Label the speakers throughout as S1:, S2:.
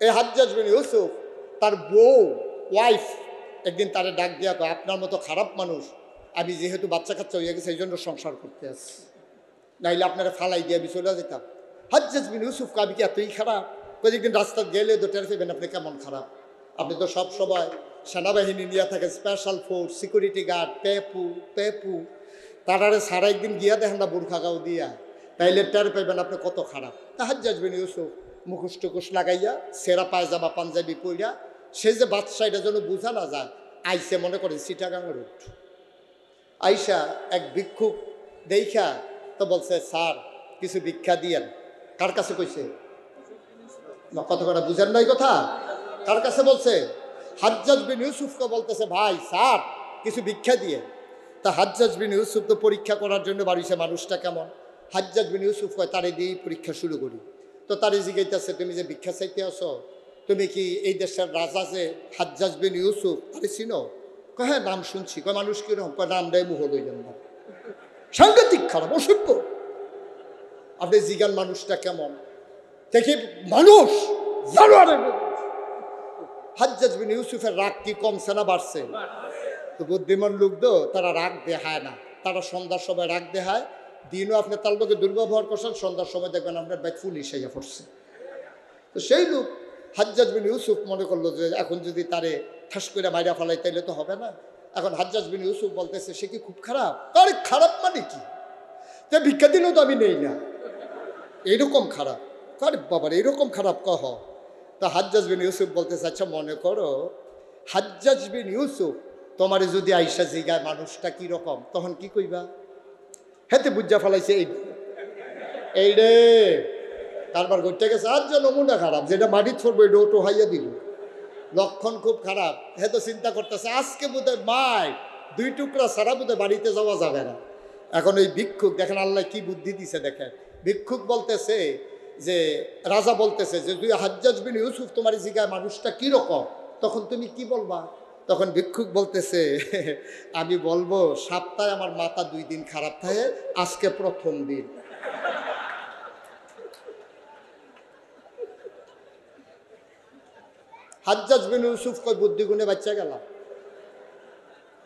S1: এই হাজ্জাজ বিন ইউসুফ তার বউ ওয়াইফ একদিন তারে ডাক দিয়া কয়, আপনার মতো খারাপ মানুষ আমি যেহেতু বাচ্চা কাচ্চা হয়ে গেছে এই জন্য সংসার করতে আসছি, নাইলে আপনারা ফালাই দিয়ে আমি চলে যেতাম। হাজ্জাজ বিন ইউসুফ আমি কি এতই খারাপ? কয়েকদিন রাস্তা গেলে তো টের পেবেন আপনি কেমন খারাপ। আপনি তো সব সময় সেনাবাহিনী নিয়ে থাকেন, স্পেশাল ফোর্স, সিকিউরিটি গার্ড, পেপু তারারে সারা একদিন গিয়া দেখেন না বুরখা গাও দিয়া, তাইলে টের পেবেন আপনি কত খারাপ। তা হাজ্জাজ বিন ইউসুফ মুখোশ টুকুশ লাগাইয়া সেরা পায়জামা পাঞ্জাবি পইরা সে যে বাদশা এটা যেন বোঝা না যায়, আইসে মনে করেন চিটাগাং রোড। আইসা এক ভিক্ষুক দেখা তো বলছে, স্যার কিছু ভিক্ষা দিয়েন। কার কাছে কইছে? কত কথা বুঝেন নাই কথা? কার কাছে বলছে? হাজ্জাজ বিন ইউসুফকে বলতেছে, ভাই স্যার কিছু ভিক্ষা দিয়ে। তা হাজ্জাজ বিন ইউসুফ তো পরীক্ষা করার জন্য বাড়িছে মানুষটা কেমন। হাজ্জাজ বিন ইউসুফ কয়, তারে দিয়েই পরীক্ষা শুরু করি। তো তারে জিজ্ঞাসা, তুমি যে ভিক্ষা চাইতে আসো, তুমি কি এই দেশের রাজা যে হাজ্জাজ বিন ইউসুফ আরে চিনো? কয় হ্যাঁ নাম শুনছি। কয় মানুষ কিরকম? কয় নামটাই মুহ লইলেন না, সাংঘাতিক খারাপ, অসভ্য। আপনি জিগান মানুষটা কেমন দেখি, মানুষ জানোয়ারের। হাজ্জাজ বিন ইউসুফের রাগ কি কমছে না বাড়ছে? তো বুদ্ধিমান লোক তো তারা রাগ দেখায় না, তারা সন্ধ্যার সময় রাগ দেখায়। দিনও আপনি তার লোকে দুর্ব্যবহার করছেন, সন্ধ্যার সময় দেখবেন আপনার বাইক পুলিশ আইয়া পড়ছে। তো সেই লোক হাজ্জাজ বিন ইউসুফ মনে করলো যে এখন যদি তারে ঠাস করে মাইরা ফেলাই তাইলে তো হবে না। এখন হাজ্জাজ বিন ইউসুফ বলতেছে, সে কি খুব খারাপ? আরে খারাপ মানে কি, তা ভিক্ষা দিলেও তো আমি নেই না, এইরকম খারাপ। আরে বাবার এইরকম খারাপ কহ। তা হাজ্জাজ বিন ইউসুফ বলতেছে, আচ্ছা মনে করো হাজ্জাজ বিন ইউসুফ তোমারে যদি আইসা জিগায় মানুষটা কিরকম, তখন কি কইবা? হেতে বুঝা ফেলাইছে এই রে কারবার করতে গেছে, আর যে নমুনা খারাপ, যেটা মাটি ছড়বো এটা ওটো হাইয়া দিল, লক্ষণ খুব খারাপ। হে তো চিন্তা করতেছে আজকে বোধহয় মাই 2 টুকরা ছাড়া বোধহয় বাড়িতে যাওয়া যাবে না। এখন ওই ভিক্ষুক দেখেন আল্লাহ কি বুদ্ধি দিছে দেখেন। ভিক্ষুক বলতেছে যে, রাজা বলতেছে যে তুই হাজ্জাজ বিন ইউসুফ তোমার জিগায় মানুষটা কিরকম, তখন তুমি কি বলবা? তখন ভিক্ষুক বলতেছে, আমি বলবো সপ্তাহে আমার মাথা 2 দিন খারাপ থাকে, আজকে প্রথম দিন। হাজ্জাজ বিন ইউসুফ কই বুদ্ধিগুণে বাচ্চা গেলা,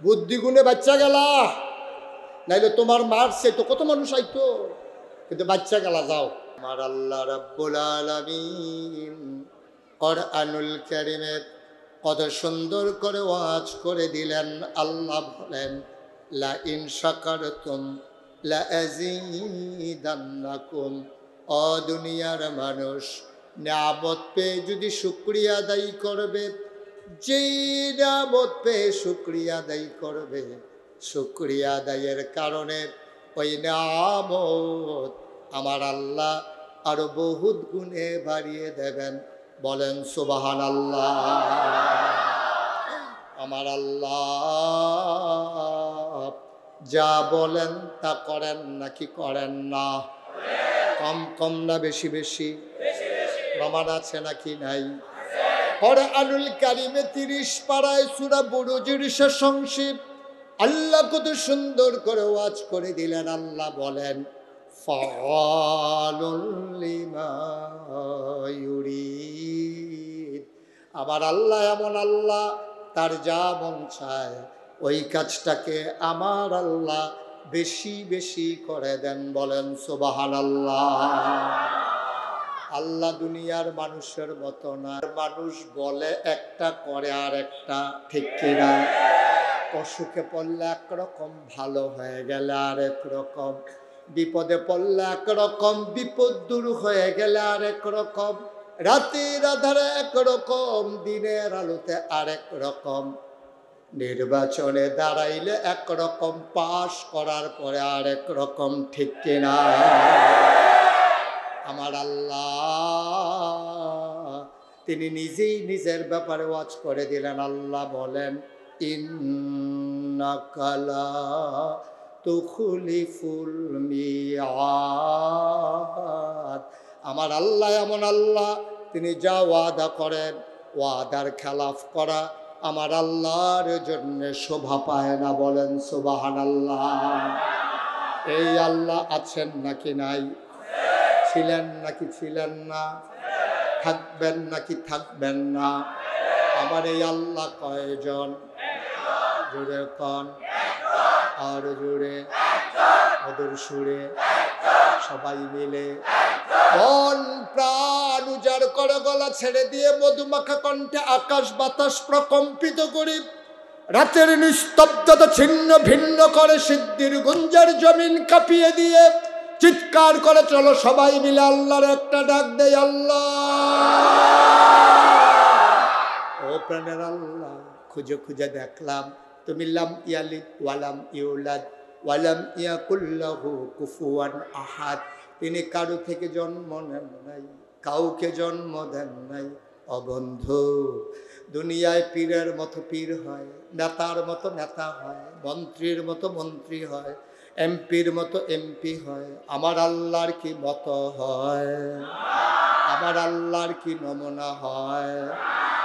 S1: বুদ্ধিগুণে বাচ্চা গেলা, নাইলে তোমার মারছে তো কত মানুষ আইতো, কিন্তু বাচ্চা গেলা। যাও। আমার আল্লাহ রাব্বুল আলামিন কোরআনুল কারীমে কত সুন্দর করে ওয়াজ করে দিলেন। আল্লাহ বলেন, লা ইন শাকারতুম লা আযীদান্নাকুম। ও দুনিয়ার মানুষ, নিয়ামত পেয়ে যদি শুকরিয়া আদায় করবে, যেই নিয়ামত পেয়ে শুকরিয়া আদায় করবে, শুকরিয়া আদায়ের কারণে ওই নিয়ামত আমার আল্লাহ আরো বহুত গুণে বাড়িয়ে দেবেন। বলেন সুবহানাল্লাহ। আমার আল্লাহ যা বলেন তা করেন নাকি করেন না? কম কম না বেশি বেশি? প্রমাণ আছে নাকি নাই? কোরআনুল কারীমে 30 পারায় সূরা বুরুজের শেষ অংশে আল্লাহ কত সুন্দর করে ওয়াজ করে দিলেন। আল্লাহ বলেন, ফাআলুল লিমা ইউরিদ। আমার আল্লাহ এমন আল্লাহ, তার যা মন চায় ওই কাজটাকে আমার আল্লাহ বেশি বেশি করে দেন। বলেন সুবহানাল্লাহ। আল্লাহ দুনিয়ার মানুষের মতো না। মানুষ বলে একটা করে আর একটা, ঠিক কিনা? অসুখে পড়লে একরকম, ভালো হয়ে গেলে আরেক রকম, বিপদে পড়লে একরকম, বিপদ দূর হয়ে গেলে আরেক রকম, রাতের আধারে একরকম, দিনের আলোতে আরেক রকম, নির্বাচনে দাঁড়াইলে একরকম, পাশ করার পরে আরেক রকম, ঠিক কিনা? আমার আল্লাহ তিনি নিজেই নিজের ব্যাপারে ওয়াজ করে দিলেন। আল্লাহ বলেন, ইন্নাকা লা তুখলিফুল মিআদ। আমার আল্লাহ এমন আল্লাহ, তিনি যা ওয়াদা করেন, ওয়াদার খেলাফ করা আমার আল্লাহর জন্য শোভা পায় না। বলেন সুবহানাল্লাহ। এই আল্লাহ আছেন নাকি নাই? ছিলেন নাকি ছিলেন না? থাকবেন নাকি থাকবেন না? আমার এই আল্লাহ কয়জন? জোরে কন, আর জোরে, মধুর সুরে, সবাই মিলে মন প্রাণ উজাড় করে গলা ছেড়ে দিয়ে মধুমাখা কণ্ঠে আকাশ বাতাস প্রকম্পিত করে রাতের নিস্তব্ধতা ছিন্ন ভিন্ন করে সিদ্ধির গুঞ্জার জমিন কাঁপিয়ে দিয়ে চিৎকার করে চলো সবাই মিলে আল্লাহর একটা ডাক দেয়, আল্লাহ ও প্রাণের আল্লাহ, খুঁজে খুঁজে দেখলাম তুমি লাম ইয়ালিদ ওয়ালাম ইউলাদ ওয়ালাম ইয়াকুল্লাহু কুফুয়ান আহাদ, তিনি কারো থেকে জন্ম নেন নাই, কাউকে জন্ম দেন নাই। অবন্ধু, দুনিয়ায় পীরের মতো পীর হয়, নেতার মতো নেতা হয়, মন্ত্রীর মতো মন্ত্রী হয়, এমপির মতো এমপি হয়, আমার আল্লাহর কি মতো হয়? আমার আল্লাহর কি নমুনা হয়?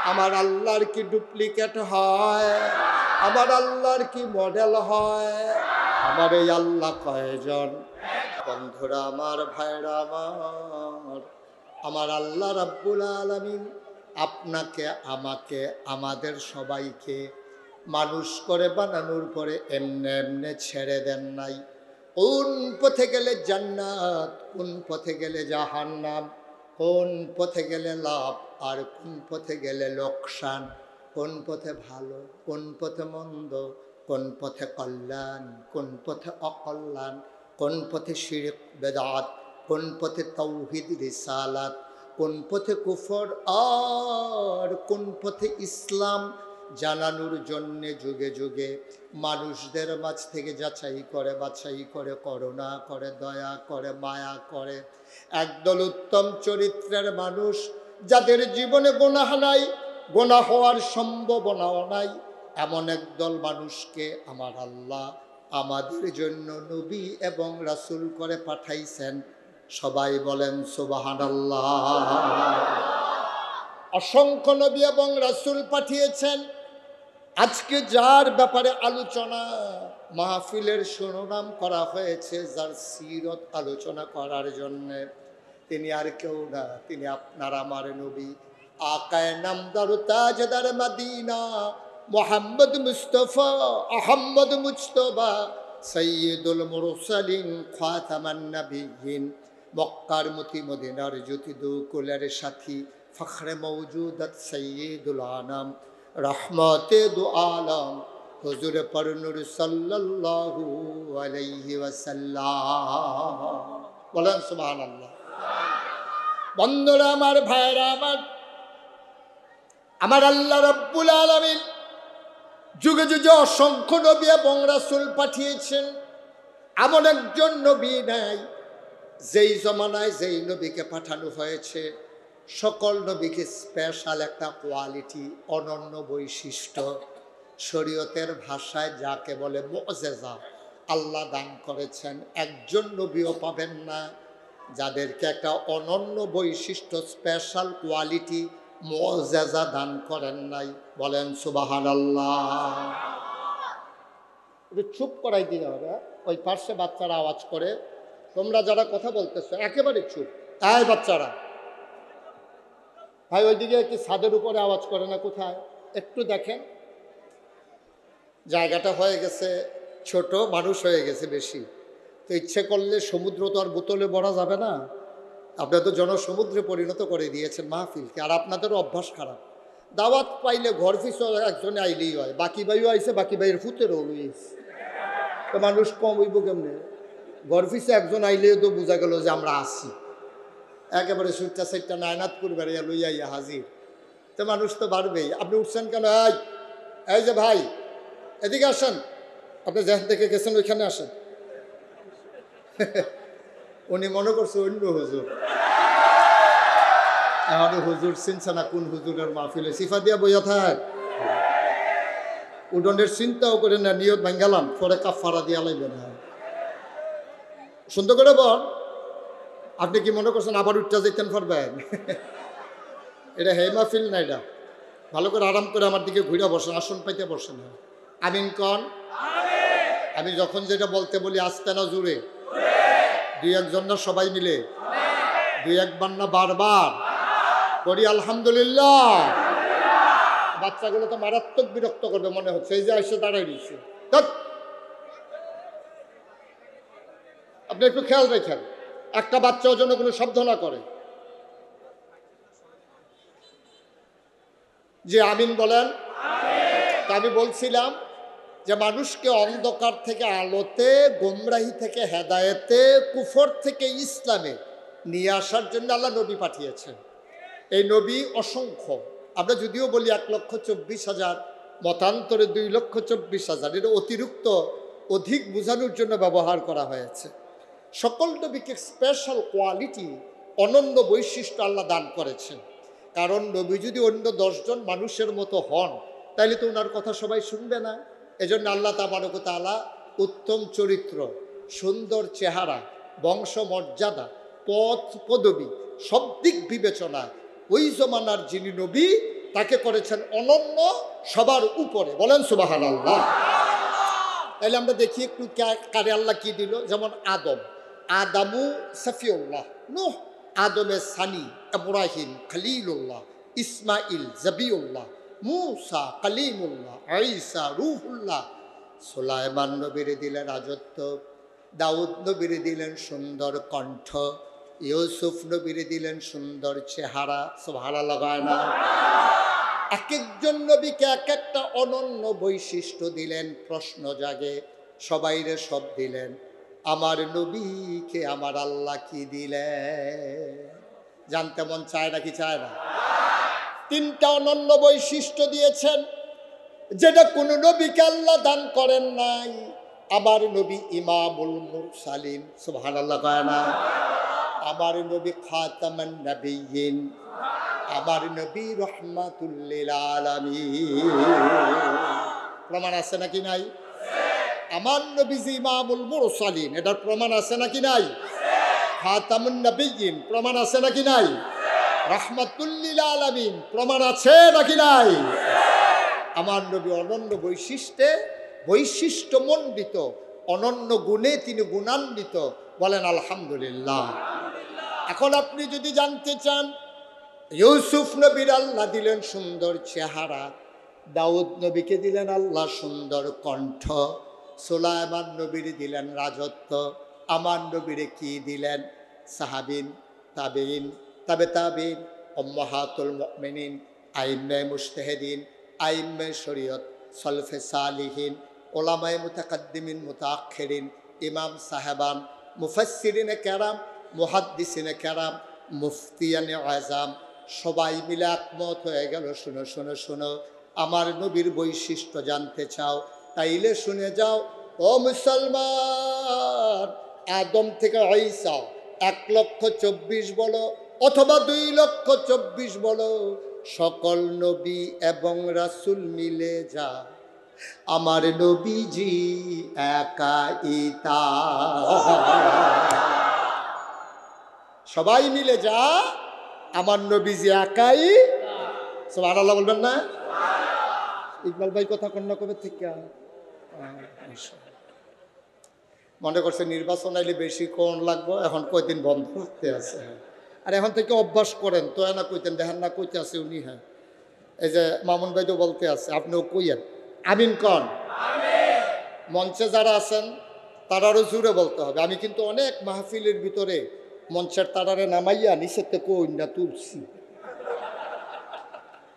S1: আমার আল্লাহর কি ডুপ্লিকেট হয়? আমার আল্লাহর কি মডেল হয়? আমার এই আল্লাহ কয়জন? বন্ধুরা আমার, ভাইরা আমার আল্লাহ রাব্বুল আলামিন আপনাকে, আমাকে, আমাদের সবাইকে মানুষ করে বানানোর পরে এমনে এমনে ছেড়ে দেন নাই। কোন পথে গেলে জান্নাত, কোন পথে গেলে জাহান্নাম, কোন পথে গেলে লাভ আর কোন পথে গেলে লোকসান, কোন পথে ভালো, কোন পথে মন্দ, কোন পথে কল্যাণ, কোন পথে অকল্যাণ, কোন পথে শিরক বেদাত, কোন পথে তাওহীদ রিসালাত, কোন পথে কুফর আর কোন পথে ইসলাম জানানোর জন্যে যুগে যুগে মানুষদের মাঝ থেকে যাচাই করে বাছাই করে, করুণা করে, দয়া করে, মায়া করে একদল উত্তম চরিত্রের মানুষ, যাদের জীবনে গুনাহ নাই, গুনাহ হওয়ার সম্ভাবনাও নাই, এমন একদল মানুষকে আমার আল্লাহ আমাদের জন্য নবী এবং রাসূল করে পাঠাইছেন। সবাই বলেন সুবহানাল্লাহ। অসংখ্য নবী এবং রাসূল পাঠিয়েছেন। আজকে যার ব্যাপারে আলোচনা মাহফিলের শিরোনাম করা হয়েছে, যার সিরত আলোচনা করার জন্যে, তিনি আর কেউ না, তিনি আপনার আমার নবী আকায়ে নামদার তাজদার মদিনা মুহাম্মদ মুস্তাফা আহমদ মুজতবা সৈয়দুল মুরসালিন খাতামান নবিয়্যিন, মক্কার মতি মদিনার জ্যোতি দুকুলের সাথী ফখরে মওজুদাত সৈয়দুল আনাম রহমতে দু আলম হুজুর পরনুর সাল্লাল্লাহু আলাইহি ওয়াসাল্লাম। বলেন সুবহানাল্লাহ। বন্ধুরা আমার, ভাইরা আমার আল্লাহ রাব্বুল আলামিন যুগে যুগে অসংখ্য নবী এবং রাসূল পাঠিয়েছেন। এমন একজন নবী নাই যেই জমানায় যেই নবীকে পাঠানো হয়েছে সকল নবীকে স্পেশাল একটা কোয়ালিটি, অনন্য বৈশিষ্ট্য, শরীয়তের ভাষায় যাকে বলে মুআজিজা আল্লাহ দান করেছেন। একজন নবীও পাবেন না যাদেরকে একটা অনন্য বৈশিষ্ট্য, স্পেশাল কোয়ালিটি, মুআজিজা দান করেন নাই। বলেন সুবহানাল্লাহ। চুপ করাই দিলে হবে, ওই পার্শ্বে বাচ্চারা আওয়াজ করে, তোমরা যারা কথা বলতেছো একেবারে চুপ। এই বাচ্চারা, ভাই ওইদিকে কি ছাদের উপরে আওয়াজ করে না? কোথায় একটু দেখেন। জায়গাটা হয়ে গেছে ছোট, মানুষ হয়ে গেছে বেশি, তো ইচ্ছে করলে সমুদ্র তো আর বোতলে ভরা যাবে না। আপনারা তো জনসমুদ্রে পরিণত করে দিয়েছেন মাহফিলকে, আর আপনাদেরও অভ্যাস খারাপ। দাওয়াত পাইলে ঘর পিছু একজনে আইলেই হয়, বাকি ভাইও আইসে, বাকি ভাইয়ের ফুতেরও লইছে, তো মানুষ কম হইব কেমনে? ঘর পিছু একজন আইলেও তো বোঝা গেল যে আমরা আসি। একেবারে সুইটটা সাইটটা নায়নাত করবে লইয়া ইয়া হাজির, তো মানুষ তো বাড়বেই। আপনি উঠছেন কেন? এই যে ভাই এদিকে আসেন, আপনি যেখান থেকে গেছেন ওইখানে আসেন। উনি মনে করছে অন্য হুজুর, এখন হুজুর চিনছে না কোন হুজুরের মাহফিলে সিফা দিয়া বইয়া থাক। উডনের চিন্তাও করে না, নিয়ত ভাঙ্গালাম, পরে কাফারা দিয়া লাগবে না। সুন্দর করে বল, আপনি কি মনে করছেন আবার উঠতে যেতেন পারবেন? এটা হে মাহফিল না, এটা ভালো করে আরাম করে আমার দিকে ঘুরে বসেন, আসন পাইতে বসেন। আমিন কন। আমি যখন যেটা বলতে বলি আস্তে না জুড়ে, দুই একজন না সবাই মিলে, দুই একবার না বারবার, করি আলহামদুলিল্লাহ। বাচ্চাগুলো তো মারাত্মক বিরক্ত করবে মনে হচ্ছে, এই যে এসে দাঁড়াই দিচ্ছে। আপনি একটু খেয়াল রেখেন, একটা বাচ্চাও যেন কোনো শব্দ না করে। যে আমিন বলেন। তা আমি বলছিলাম যে মানুষকে অন্ধকার থেকে আলোতে, গোমরাহি থেকে হেদায়েতে, কুফর থেকে ইসলামে নিয়ে আসার জন্য আল্লাহ নবী পাঠিয়েছেন। এই নবী অসংখ্য, আমরা যদিও বলি 1,24,000, মতান্তরে 2,24,000, এটা অতিরিক্ত অধিক বোঝানোর জন্য ব্যবহার করা হয়েছে। সকল নবীকে স্পেশাল কোয়ালিটি, অনন্য বৈশিষ্ট্য আল্লাহ দান করেছেন। কারণ নবী যদি অন্য 10 জন মানুষের মতো হন তাহলে তো ওনার কথা সবাই শুনবে না। এজন্য আল্লাহ তাবারক ওয়া তাআলা উত্তম চরিত্র, সুন্দর চেহারা, বংশমর্যাদা, পদ পদবী সব দিক বিবেচনা ওই জমানার যিনি নবী তাকে করেছেন অনন্য, সবার উপরে। বলেন সুবহানাল্লাহ। তাহলে আমরা দেখি একটু কারে আল্লাহ কি দিল। যেমন আদম, আদামু সফিউল্লাহ, নূহ আদমে সানি, ইব্রাহিম খলিলুল্লাহ, ইসমাইল জবিউল্লাহ, মুসা কালিমুল্লাহ, ঈসা রূহুল্লাহ। সুলাইমান নবীরে দিলেন রাজত্ব, দাউদ নবীরে দিলেন সুন্দর কণ্ঠ, ইউসুফ নবীরে দিলেন সুন্দর চেহারা। সুবহানাল্লাহ গায় না? এক একজন নবীকে এক একটা অনন্য বৈশিষ্ট্য দিলেন। প্রশ্ন জাগে, সবাইরে সব দিলেন, আমার নবীকে আমার আল্লাহ কি দিলেন? জানতে মন চায় নাকি চায় না? 3টা অনন্য বৈশিষ্ট্য দিয়েছেন যেটা কোন নবীকে আল্লাহ দান করেন নাই। আমার নবী ইমামুল মুরসালিন, সুবহানাল্লাহ কয় না? আমার নবী খাতামান নবিয়্যিন, আমার নবী রহমাতুল লিল আলামিন। প্রমাণ আছে নাকি নাই? আমার নবী যে ইমামুল মুরসালিন, এটার প্রমাণ আছে নাকি নাই? খাতামুন নবিয়্যিন, প্রমাণ আছে নাকি নাই? রহমাতুল লিল আলামিন, প্রমাণ আছে নাকি নাই? আমার নবী অনন্য বৈশিষ্ট্যে বৈশিষ্ট্যমণ্ডিত, অনন্য গুণে তিনি গুণান্বিত। বলেন আলহামদুলিল্লাহ। এখন আপনি যদি জানতে চান, ইউসুফ নবীর আল্লাহ দিলেন সুন্দর চেহারা, দাউদ নবীকে দিলেন আল্লাহ সুন্দর কণ্ঠ, সুলাইমান নবীর দিলেন রাজত্ব, আমার নবীরে কি দিলেন? সাহাবিন, তাবেইন, তাবে তাবেইন, উম্মাহাতুল মুমিনিন, আইম্মে মুজতাহিদিন, আইম্মে শরীয়ত, সলফে সালিহিন, ওলামায়ে মুতাকাদ্দিমিন মুতাআখিরিন, ইমাম সাহেবান, মুফাসসিরিনে কেরাম, মুহাদ্দিসিনে কেরাম, মুফতিয়ানে আযম, সবাই মিলে একমত হয়ে গেল। শুনো শুনো শুনো, আমার নবীর বৈশিষ্ট্য জানতে চাও? তাইলে শুনে যাও ও মুসলমান। আদম থেকে ঈসা 1,24,000 বলো অথবা 2,24,000 বলো, সকল নবী এবং রাসূল মিলে যা আমার নবীজি একাই তা। সবাই মিলে যা আমার নবীজি একাই। সুবহানাল্লাহ বলবেন না? ইকবাল ভাই কথা কন্যা কবে থেকে মনে করছে নির্বাচন আইলে বেশি কোন লাগবো, এখন কয়দিন বন্ধ করতে আছে। আর এখন থেকে অভ্যাস করেন তো না কইতেন, দেখেন না কইতে আছে উনি। হ্যাঁ, এই যে মামুন ভাই তো বলতে আছে, আপনিও কইয়েন আমিন কন। মঞ্চে যারা আছেন তারারও জুড়ে বলতে হবে। আমি কিন্তু অনেক মাহফিলের ভিতরে মঞ্চের তারারে নামাইয়া নিচেতে কই না তুলছি,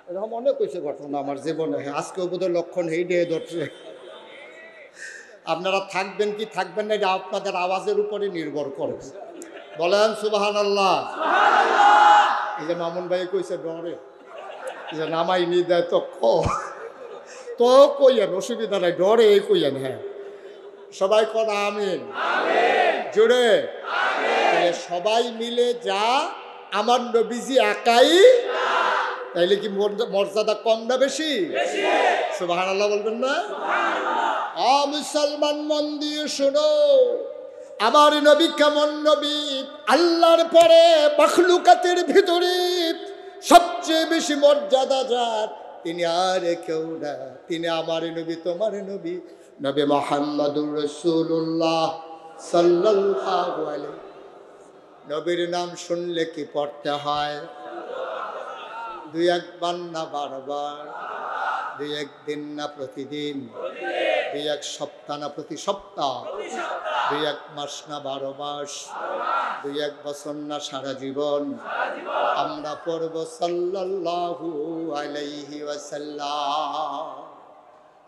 S1: এরকম অনেক হয়েছে ঘটনা আমার জীবনে। আজকে বোধহয় লক্ষণ হেই ডে ধরছে। আপনারা থাকবেন কি থাকবেন না এটা আপনাদের আওয়াজের উপরে নির্ভর করে। বলেন সুবহানাল্লাহ। এই যে মামুন ভাই কইছে ডরে, যে নামাই নি দেয় তো কইয়েন, অসুবিধা নাই, ডরে এই কইয়েন। হ্যাঁ, সবাই কর আমিন জোরে। সবাই মিলে যা আমার নবীজি একাই, তাইলে কি মর্যাদা কম না বেশি? সুবহানাল্লাহ বলবেন না? মুসলমান মন দিয়ে শোনো, আমার নবী কেমন নবী? আল্লাহর পরে মাখলুকাতের ভিতরে সবচেয়ে বেশি মর্যাদা যার, তিনি আর কেউ না, তিনি আমার নবী, তোমার নবী, নবী মুহাম্মদুর রাসূলুল্লাহ সাল্লাল্লাহু আলাইহি। নবীর নাম শুনলে কি পড়তে হয়? দুই একবার না বারবার, দুই একদিন না প্রতিদিন, দুই এক সপ্তাহ না প্রতি সপ্তাহ, দুই এক মাস না 12 মাস, দুই এক বছর না সারা জীবন আমরা পড়ব সাল্লাল্লাহু আলাইহি ওয়াসাল্লাম।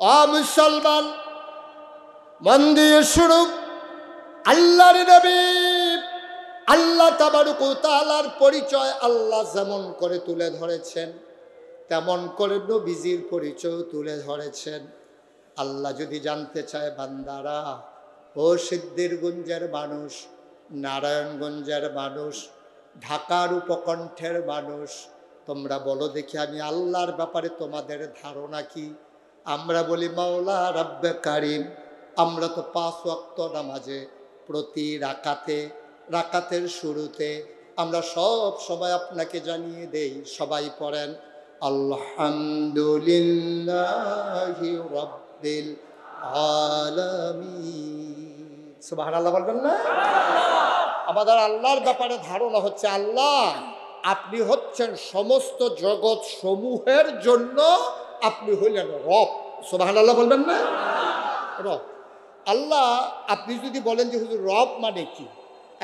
S1: ও মুসলমান, মন দিয়ে শুনো, আল্লাহর নবী আল্লাহ তাবারক ওয়া তাআলার পরিচয় আল্লাহ যেমন করে তুলে ধরেছেন, তেমন করে নবীজির পরিচয় তুলে ধরেছেন। আল্লাহ যদি জানতে চায়, বান্দারা, ও সিদ্ধিরগঞ্জের মানুষ, নারায়ণগঞ্জের মানুষ, ঢাকার উপকণ্ঠের মানুষ, তোমরা বলো দেখি আমি আল্লাহর ব্যাপারে তোমাদের ধারণা কি? আমরা বলি মাওলা রাব্বে কারিম। আমরা তো 5 ওয়াক্ত নামাজে প্রতি রাকাতের শুরুতে আমরা সব সময় আপনাকে জানিয়ে দেই, সবাই পড়েন আলহামদুলিল্লাহি রাব্বিল আলামিন। সুবহানাল্লাহ বলবেন না? আমাদের আল্লাহর ব্যাপারে ধারণা হচ্ছে, আল্লাহ আপনি হচ্ছেন সমস্ত জগৎ সমূহের জন্য, আপনি হইলেন রব। সুবহানাল্লাহ বলবেন না? রব আল্লাহ। আপনি যদি বলেন যে হুজুর রব মানে কি,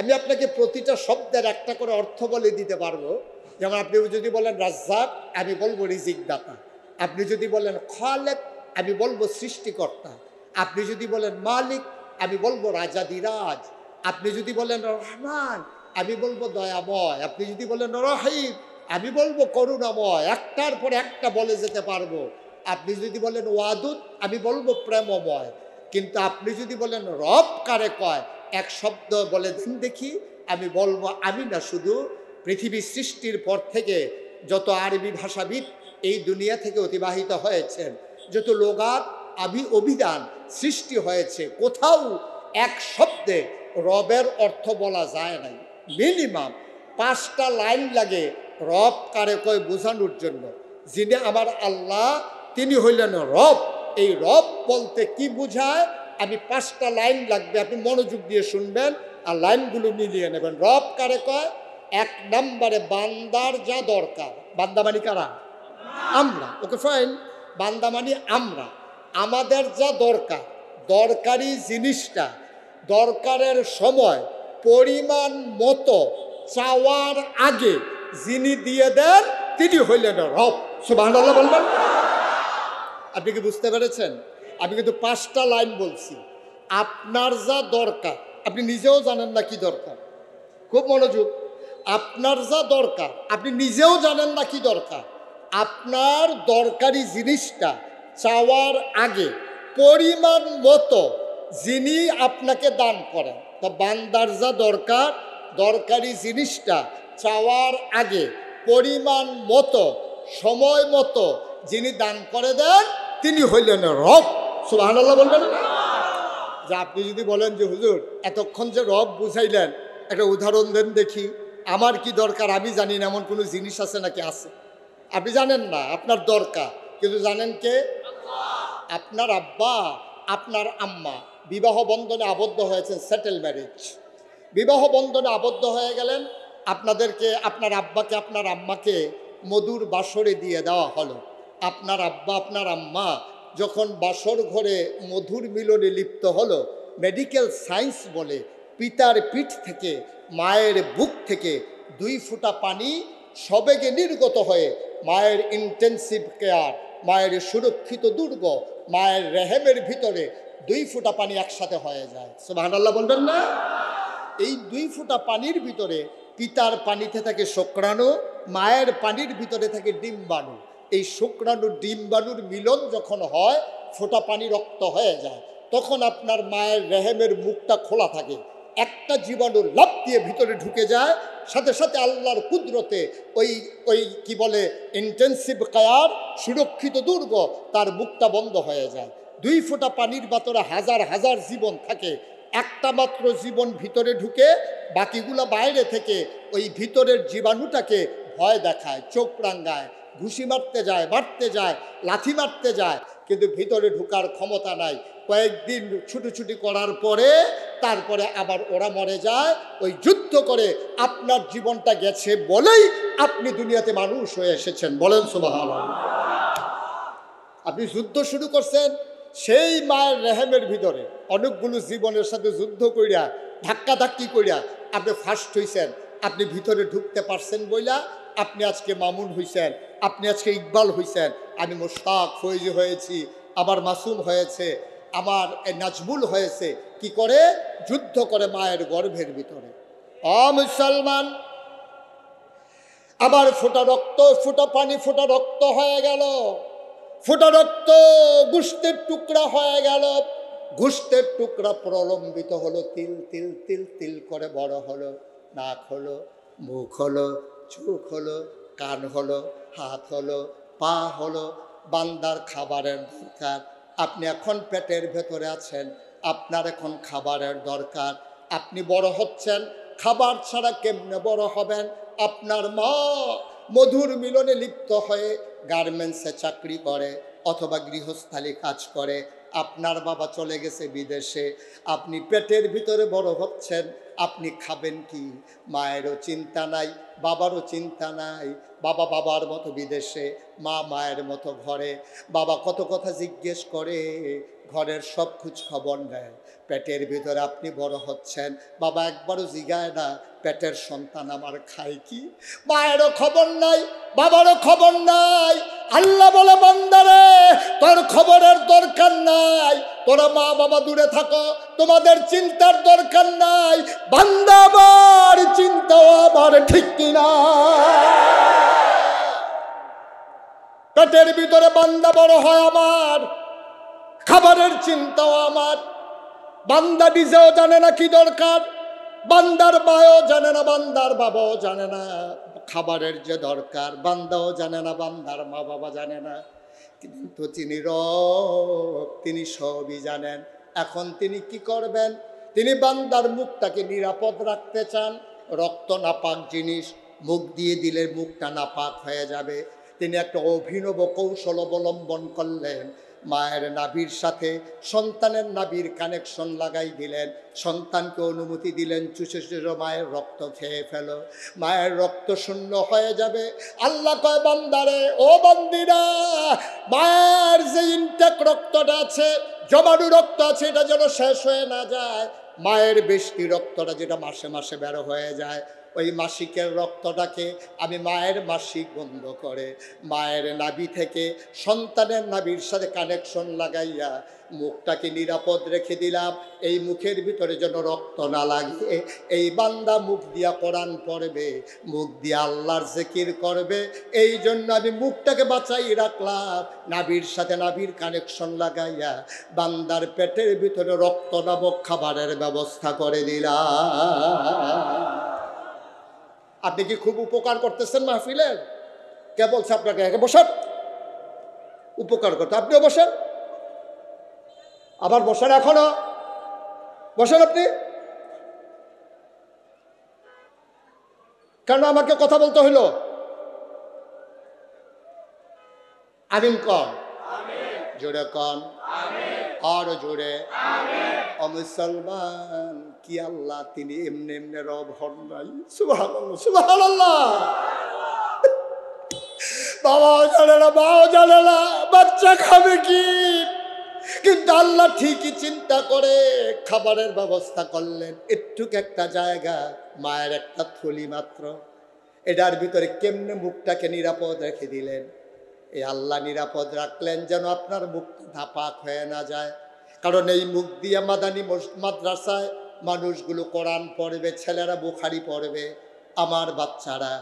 S1: আমি আপনাকে প্রতিটা শব্দের একটা করে অর্থ বলে দিতে পারবো। যেমন আপনি যদি বলেন রাজ্জাক, আমি বলবো রিজিক দাতা। আপনি যদি বলেন খালেক, আমি বলবো সৃষ্টিকর্তা। আপনি যদি বলেন মালিক, আমি বলবো রাজাদিরাজ। আপনি যদি বলেন রহমান, আমি বলবো দয়াময়। আপনি যদি বলেন রহিম, আমি বলবো করুণাময়। একটার পর একটা বলে যেতে পারবো। আপনি যদি বলেন ওয়াদুদ, আমি বলবো প্রেমময়। কিন্তু আপনি যদি বলেন রব কারে কয়, এক শব্দ বলে দিন দেখি, আমি বলবো আমি না। শুধু পৃথিবী সৃষ্টির পর থেকে যত আরবি ভাষাবিদ এই দুনিয়া থেকে অতিবাহিত হয়েছেন, যত লোগাত অভিধান সৃষ্টি হয়েছে, কোথাও এক শব্দে রবের অর্থ বলা যায় নাই। মিনিমাম 5টা লাইন লাগে রব কারে কয় বোঝানোর জন্য। যিনি আমার আল্লাহ, তিনি হইলেন রব। এই রব বলতে কি বোঝায়, আমি 5টা লাইন লাগবে, আপনি মনোযোগ দিয়ে শুনবেন আর লাইনগুলো মিলিয়ে নেবেন। রব কারে কয়? 1 নম্বরে বান্দার যা দরকার। বান্দা মানে কারা? আমরা। Okay fine. বান্দা মানে আমরা। আমাদের যা দরকার, দরকারি জিনিসটা দরকারের সময় পরিমাণ মতো চাওয়ার আগে যিনি দিয়ে দেন, তিনি হইলেন রব। সুবহানাল্লাহ বলবেন? আপনি কি বুঝতে পেরেছেন? আমি কিন্তু 5টা লাইন বলছি। আপনার যা দরকার, আপনি নিজেও জানেন না কি দরকার। খুব মনোযোগ। আপনার যা দরকার, আপনি নিজেও জানেন না কি দরকার। আপনার দরকারি জিনিসটা চাওয়ার আগে পরিমাণ মতো যিনি আপনাকে দান করেন। তা বান্দার যা দরকার, দরকারি জিনিসটা চাওয়ার আগে পরিমাণ মতো, সময় মতো যিনি দান করে দেন, তিনি হইলেন রব। সুবহানাল্লাহ বলবেন? যে আপনি যদি বলেন যে হুজুর এতক্ষণ যে রব বুঝাইলেন, একটা উদাহরণ দেন দেখি। আমার কি দরকার আমি জানি না, এমন কোনো জিনিস আছে নাকি? আছে। আপনি জানেন না আপনার দরকার, কিন্তু জানেন কে? আপনার আব্বা, আপনার আম্মা বিবাহ বন্ধনে আবদ্ধ হয়েছেন, সেটেল ম্যারেজ। বিবাহ বন্ধনে আবদ্ধ হয়ে গেলেন। আপনাদেরকে, আপনার আব্বাকে, আপনার আম্মাকে মধুর বাসরে দিয়ে দেওয়া হলো। আপনার আব্বা, আপনার আম্মা যখন বাসর ঘরে মধুর মিলনে লিপ্ত হলো, মেডিকেল সায়েন্স বলে পিতার পিঠ থেকে, মায়ের বুক থেকে 2 ফোঁটা পানি সবেগে নির্গত হয়ে মায়ের ইন্টেন্সিভ কেয়ার, মায়ের সুরক্ষিত দুর্গ, মায়ের রেহেমের ভিতরে 2 ফোঁটা পানি একসাথে হয়ে যায়। সুবহানাল্লাহ বলবেন না? এই 2 ফোঁটা পানির ভিতরে পিতার পানিতে থাকে শুক্রাণু, মায়ের পানির ভিতরে থাকে ডিম্বাণু। এই শুক্রাণু ডিম্বাণুর মিলন যখন হয়, ফোঁটা পানি রক্ত হয়ে যায়, তখন আপনার মায়ের রেহেমের মুখটা খোলা থাকে। একটা জীবাণু লাফ দিয়ে ভিতরে ঢুকে যায়, সাথে সাথে আল্লাহর কুদরতে ওই কি বলে ইন্টেন্সিভ কেয়ার, সুরক্ষিত দুর্গ, তার মুখটা বন্ধ হয়ে যায়। 2 ফোঁটা পানির ভিতরে হাজার হাজার জীবন থাকে। একটা মাত্র জীবন ভিতরে ঢুকে, বাকিগুলো বাইরে থেকে ওই ভিতরের জীবাণুটাকে ভয় দেখায়, চোখ রাঙ্গায়, ঘুষি মারতে যায়, লাথি মারতে যায়, কিন্তু ভিতরে ঢুকার ক্ষমতা নাই। কয়েকদিন ছুটোছুটি করার পরে তারপরে আবার ওরা মরে যায়। ওই যুদ্ধ করে আপনার জীবনটা গেছে বলেই আপনি দুনিয়াতে মানুষ হয়ে এসেছেন। বলেন সুবহানাল্লাহ। আপনি যুদ্ধ শুরু করছেন সেই মায়ের রেহেমের ভিতরে, অনেকগুলো জীবনের সাথে যুদ্ধ কইরা ধাক্কাধাক্কি কইরা আপনি ফার্স্ট হইছেন। আপনি ভিতরে ঢুকতে পারছেন বইলা আপনি আজকে মামুন হইছেন, আপনি আজকে ইকবাল হইছেন। আমি মোশতাক ফৈজি হয়েছি, আমার মাসুম হয়েছে, আমার নাজমুল হয়েছে। কি করে? যুদ্ধ করে মায়ের গর্ভের ভিতরে। মুসলমান, আবার ফোটা রক্ত, ফোটা পানি, ফোটা রক্ত হয়ে গেল, ফোটা রক্ত গোশতের টুকরা হয়ে গেল, গোশতের টুকরা প্রলম্বিত হলো, তিল তিল তিল তিল করে বড় হলো, নাক হলো, মুখ হলো, চোখ হলো, কান হলো, হাত হলো, পা হলো। বান্দার খাবারের দরকার। আপনি এখন পেটের ভেতরে আছেন, আপনার এখন খাবারের দরকার। আপনি বড় হচ্ছেন, খাবার ছাড়া কেমনে বড় হবেন? আপনার মা মধুর মিলনে লিপ্ত হয়ে গার্মেন্টসে চাকরি করে অথবা গৃহস্থালী কাজ করে। আপনার বাবা চলে গেছে বিদেশে, আপনি পেটের ভিতরে বড় হচ্ছেন। আপনি খাবেন কি? মায়েরও চিন্তা নাই, বাবারও চিন্তা নাই। বাবা বাবার মতো বিদেশে, মা মায়ের মতো ঘরে। বাবা কত কথা জিজ্ঞেস করে, ঘরের সব খোঁজ খবর নেয়। পেটের ভিতরে আপনি বড় হচ্ছেন, বাবা একবারও জিগায় না পেটের সন্তান আমার খায় কি? মায়েরও খবর নাই, বাবারও খবর নাই। আল্লাহ বলে, বান্দারে তোর খবরের দরকার নাই, তোরা মা বাবা দূরে থাকো, তোমাদের চিন্তার দরকার নাই। বান্দা আমার চিন্তাও আমার, ঠিক কিনা? পেটের ভিতরে বান্দা বড় হয় আমার, খাবারের চিন্তাও আমার। বান্দা নিজেও জানে না কি দরকার, বান্দার মাও জানে না, বান্দার বাবাও জানে না খাবারের যে দরকার, বান্দাও জানে না, বান্দার মা বাবা জানে না। কিন্তু তিনি রব, তিনি সবই জানেন। এখন তিনি কি করবেন? তিনি বান্দার মুখটাকে নিরাপদ রাখতে চান। রক্ত নাপাক জিনিস, মুখ দিয়ে দিলে মুখটা নাপাক হয়ে যাবে। তিনি একটা অভিনব কৌশল অবলম্বন করলেন। মায়ের নাভির সাথে সন্তানের নাভির কানেকশন লাগাই দিলেন। সন্তানকে অনুমতি দিলেন, চুষে চুষে মায়ের রক্ত খেয়ে ফেলো, মায়ের রক্ত শূন্য হয়ে যাবে। আল্লাহ কয়, বান্দারে ও বান্দিরা, মায়ের যে ইনটেক রক্তটা আছে, জমানো রক্ত আছে, এটা যেন শেষ হয়ে না যায়। মায়ের বেশি রক্তটা যেটা মাসে মাসে বের হয়ে যায়, ওই মাসিকের রক্তটাকে আমি মায়ের মাসিক বন্ধ করে মায়ের নাভি থেকে সন্তানের নাভির সাথে কানেকশন লাগাইয়া মুখটাকে নিরাপদ রেখে দিলাম। এই মুখের ভিতরে যেন রক্ত না লাগে। এই বান্দা মুখ দিয়া কোরআন পড়বে, মুখ দিয়া আল্লাহর জিকির করবে। এই জন্য আমি মুখটাকে বাঁচাই রাখলাম, নাভির সাথে নাভির কানেকশন লাগাইয়া বান্দার পেটের ভিতরে রক্ত নামক খাবারের ব্যবস্থা করে দিলাম। আপনি কি খুব উপকার করতেছেন মাহফিলের? কে বলছে আপনাকে বসেন উপকার করতে? আপনিও বসেন, আবার বসেন, এখনো বসেন। আপনি কেন আমাকে কথা বলতে হইল? আমিন কন, জোরে কন, আরো জোরে। ও মুসলমান, কি আল্লাহ তিনি এমনি এমনি রব হন নাই? সুবহানাল্লাহ, সুবহানাল্লাহ। বাবাও জানে না, মাও জানে না বাচ্চা খাবে কি, কিন্তু আল্লাহ ঠিকই চিন্তা করে খাবারের ব্যবস্থা করলেন। একটুক একটা জায়গা, মায়ের একটা থলি মাত্র, এটার ভিতরে কেমনে মুখটাকে নিরাপদ রেখে দিলেন। এই আল্লাহ নিরাপদ রাখলেন যেন আপনার মুখ নাপাক হয়ে না যায়। কারণ এই মুখ দিয়ে মাদানী মাদ্রাসায় মানুষগুলো কোরআন পড়বে, ছেলেরা বুখারি পড়বে, আমার বাচ্চারা,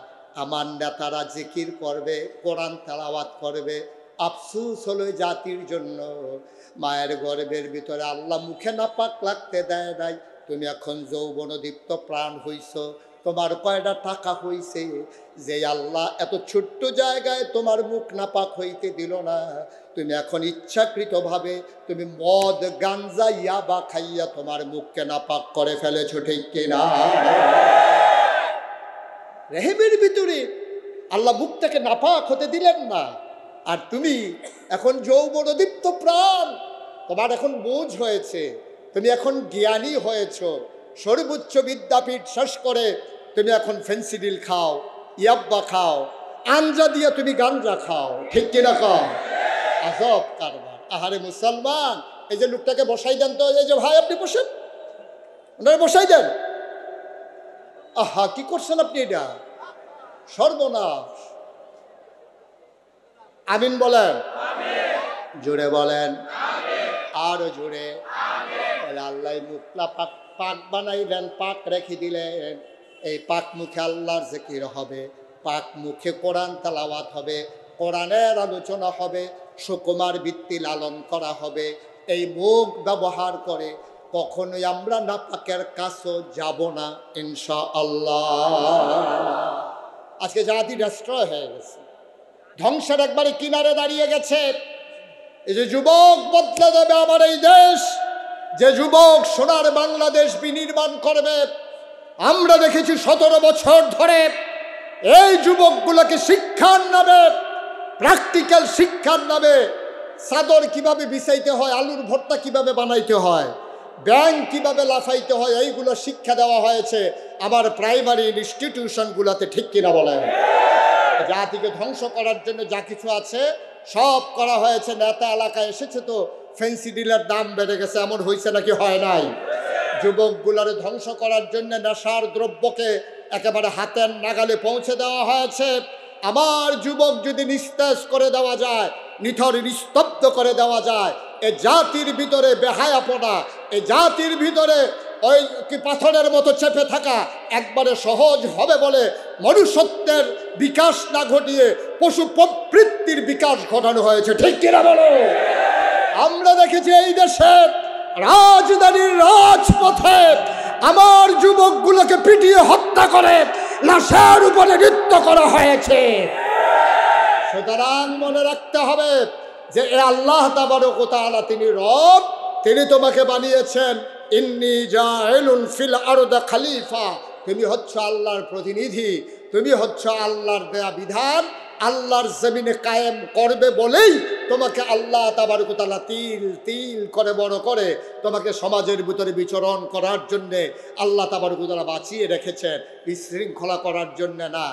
S1: আমার নেতারা জিকির করবে, কোরআন তেলাওয়াত করবে। আফসুস হলো জাতির জন্য, মায়ের গর্ভের ভিতরে আল্লাহ মুখে নাপাক লাগতে দেয় নাই। তুমি এখন যৌবনদীপ্ত প্রাণ হইছ, তোমার কয়টা টাকা হইছে যে আল্লাহ এত ছোট্ট জায়গায় তোমার মুখ নাপাক হইতে দিল না? তুমি এখন ইচ্ছাকৃতভাবে তুমি মদ, গাঞ্জা, ইয়াবা খাইয়া তোমার মুখকে নাপাক করে ফেলেছো, ঠিক কিনা? রেহেমের ভিতরে আল্লাহ মুখটাকে নাপাক হতে দিলেন না, আর তুমি এখন যৌবনদীপ্ত প্রাণ, তোমার এখন বুঝ হয়েছে, তুমি এখন জ্ঞানী হয়েছ, সর্বোচ্চ বিদ্যাপীঠ শেষ করে তুমি এখন ফেন্সিডিল খাও, ইয়াব্বা খাও, আঞ্জা দিয়ে তুমি গাঞ্জা খাও, ঠিক কিনা কও? আজব কারবার। আহারে মুসলমান, এই যে লোকটাকে বসাই দেন তো, এই যে ভাই আপনি বসেন, ওনারা বসাই দেন। আহা, কি করছেন আপনি? এটা সর্বনাশ। আমিন বলেন, জোরে বলেন, আরো জোরে। আল্লাহ মুখলা পাক পাক বানাইলেন, পাক রেখে দিলেন। এই পাক মুখে আল্লাহর জিকির হবে, পাক মুখে কোরআন তেলাওয়াত হবে, কোরআনের আলোচনা হবে, সুকুমার বৃত্তি লালন করা হবে। এই মুখ ব্যবহার করে কখনোই আমরা নাপাকের কাছেও যাব না ইনশাআল্লাহ। আজকে জাতি ডিস্ট্রয় হয়ে গেছে, ধ্বংসের একবারে কিনারে দাঁড়িয়ে গেছে। এই যে যুবক বদলে দেবে আমার এই দেশ, যে যুবক সোনার বাংলাদেশ বিনির্মাণ করবে, আমরা দেখেছি 17 বছর ধরে এই যুবকগুলোকে শিক্ষার নামে, প্র্যাকটিক্যাল শিক্ষার নামে চাদর কিভাবে বিছাইতে হয়, আলুর ভর্তা কিভাবে বানাইতে হয়, ব্যাংক কিভাবে লাফাইতে হয়, এইগুলো শিক্ষা দেওয়া হয়েছে আমার প্রাইমারি ইনস্টিটিউশনগুলোতে, ঠিক কিনা বলেন? জাতিকে ধ্বংস করার জন্য যা কিছু আছে সব করা হয়েছে। নেতা এলাকায় এসেছে তো ফেন্সিডিলের দাম বেড়ে গেছে, এমন হয়েছে নাকি হয় নাই? যুবকগুলোরে ধ্বংস করার জন্য নেশার দ্রব্যকে একেবারে হাতের নাগালে পৌঁছে দেওয়া হয়েছে। আমার যুবক যদি নিস্তেজ করে দেওয়া যায়, নিথর নিস্তব্ধ করে দেওয়া যায়, এ জাতির ভিতরে বেহায়াপনা, এ জাতির ভিতরে ওই কি পাথরের মতো চেপে থাকা একবারে সহজ হবে বলে মনুষ্যত্বের বিকাশ না ঘটিয়ে পশু প্রবৃত্তির বিকাশ ঘটানো হয়েছে, ঠিক কিনা বলো? আমরা দেখেছি এই দেশের রাজধানীর রাজপথে আমার যুবকগুলোকে পিটিয়ে হত্যা করে লাশের উপরে নৃত্য করা হয়েছে। সুতরাং মনে রাখতে হবে যে এ আল্লাহ তাবারক ওয়া তাআলা তিনি রব, তিনি তোমাকে বানিয়েছেন। ইন্নী জাইলুন ফিল আরদি খলিফা, তুমি হচ্ছ আল্লাহর প্রতিনিধি, তুমি হচ্ছ আল্লাহর দেয়া বিধান আল্লাহর জমিনে কায়েম করবে বলেই তোমাকে আল্লাহ তাবারক ওয়া তাআলা তিল তিল করে বড় করে তোমাকে সমাজের ভিতরে বিচরণ করার জন্যে আল্লাহ তাবারক ওয়া তাআলা বাঁচিয়ে রেখেছেন, বিশৃঙ্খলা করার জন্য না,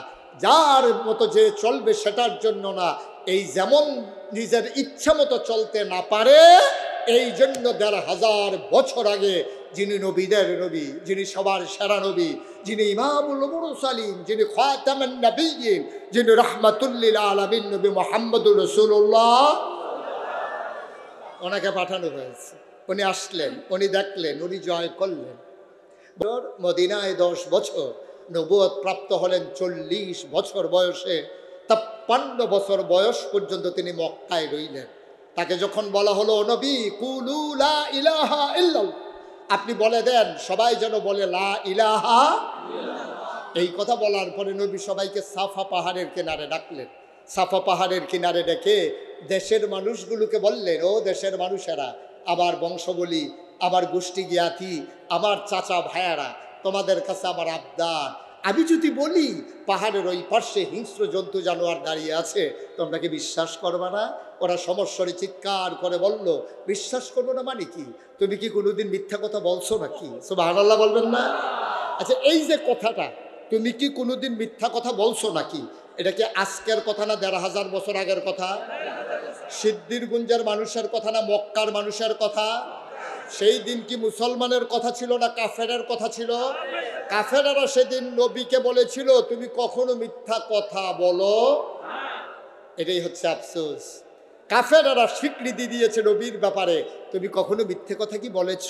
S1: যার মতো যে চলবে সেটার জন্য না। এই যেমন নিজের ইচ্ছা মতো চলতে না পারে, এই জন্য ১৫০০ বছর আগে যিনি নবীদের নবী, যিনি সবার সেরা নবী, যিনি ইমামুল মুরসালিন, যিনি খাতামুন নবিয়্যিন, যিনি রাহমাতুল লিল আলামিন নবী মুহাম্মদুর রাসূলুল্লাহ, ওনাকে পাঠানো হয়েছে। উনি আসলেন, উনি দেখলেন, উনি জয় করলেন। মদিনায় 10 বছর, নবুয়ত প্রাপ্ত হলেন 40 বছর বয়সে, 53 বছর বয়স পর্যন্ত তিনি মক্কায় রইলেন। তাকে যখন বলা হলো নবী কুলু লা ইলাহা ইল্লাল্লাহ, আপনি বলে দেন সবাই যেন বলে লা ইলাহা ইল্লাল্লাহ। এই কথা বলার পরে নবী সবাইকে সাফা পাহাড়ের কিনারে ডাকলেন। সাফা পাহাড়ের কিনারে ডেকে দেশের মানুষগুলোকে বললেন, ও দেশের মানুষেরা, আমার বংশবলী, আমার গোষ্ঠী জ্ঞাতি, আমার চাচা ভাইয়ারা, তোমাদের কাছে আমার আবদার, আমি যদি বলি পাহাড়ের ওই পার্শ্বে হিংস্র জন্তু জানোয়ার দাঁড়িয়ে আছে, তোমরা কি বিশ্বাস করবে না? ওরা সমস্বরে চিৎকার করে বলল, বিশ্বাস করবো না মানে কি? তুমি কি কোনোদিন মিথ্যা কথা বলছো নাকি? সুবহানাল্লাহ বলবেন না? আচ্ছা, এই যে কথাটা, তুমি কি কোনোদিন মিথ্যা কথা বলছো নাকি, এটা কি আজকের কথা না ১৫০০ বছর আগের কথা? সিদ্দিরগঞ্জের মানুষের কথা না মক্কার মানুষের কথা? সেই দিন কি মুসলমানের কথা ছিল না কাফেরের কথা ছিল? কাফেরেরা সেদিন নবীকে বলেছিল তুমি কখনো মিথ্যা কথা বলো। এটাই হচ্ছে আফসোস। কাফেরেরা স্বীকৃতি দিয়েছে নবীর ব্যাপারে, তুমি কখনো মিথ্যে কথা কি বলেছ?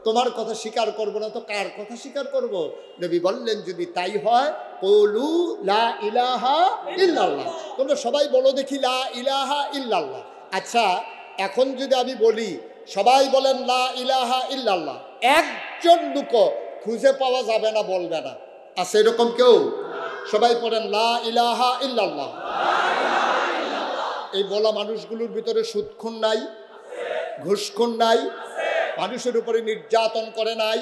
S1: তোমার কথা স্বীকার করবো না তো কার কথা স্বীকার করব? নবী বললেন যদি তাই হয় কুলু লা ইলাহা ইল্লাল্লাহ, তোমরা সবাই বলো দেখি লা ইলাহা ইল্লাল্লাহ। আচ্ছা, এখন যদি আমি বলি সবাই বলেন লা ইলাহা ইল্লাল্লাহ, একজন লোক খুঁজে পাওয়া যাবে না বলবে না, আছে এরকম কেউ? সবাই পড়েন লা ইলাহা ইল্লাল্লাহ। এই বলা মানুষগুলোর ভিতরে সুদখোর নাই, ঘুষখোর নাই, মানুষের উপরে নির্যাতন করে নাই,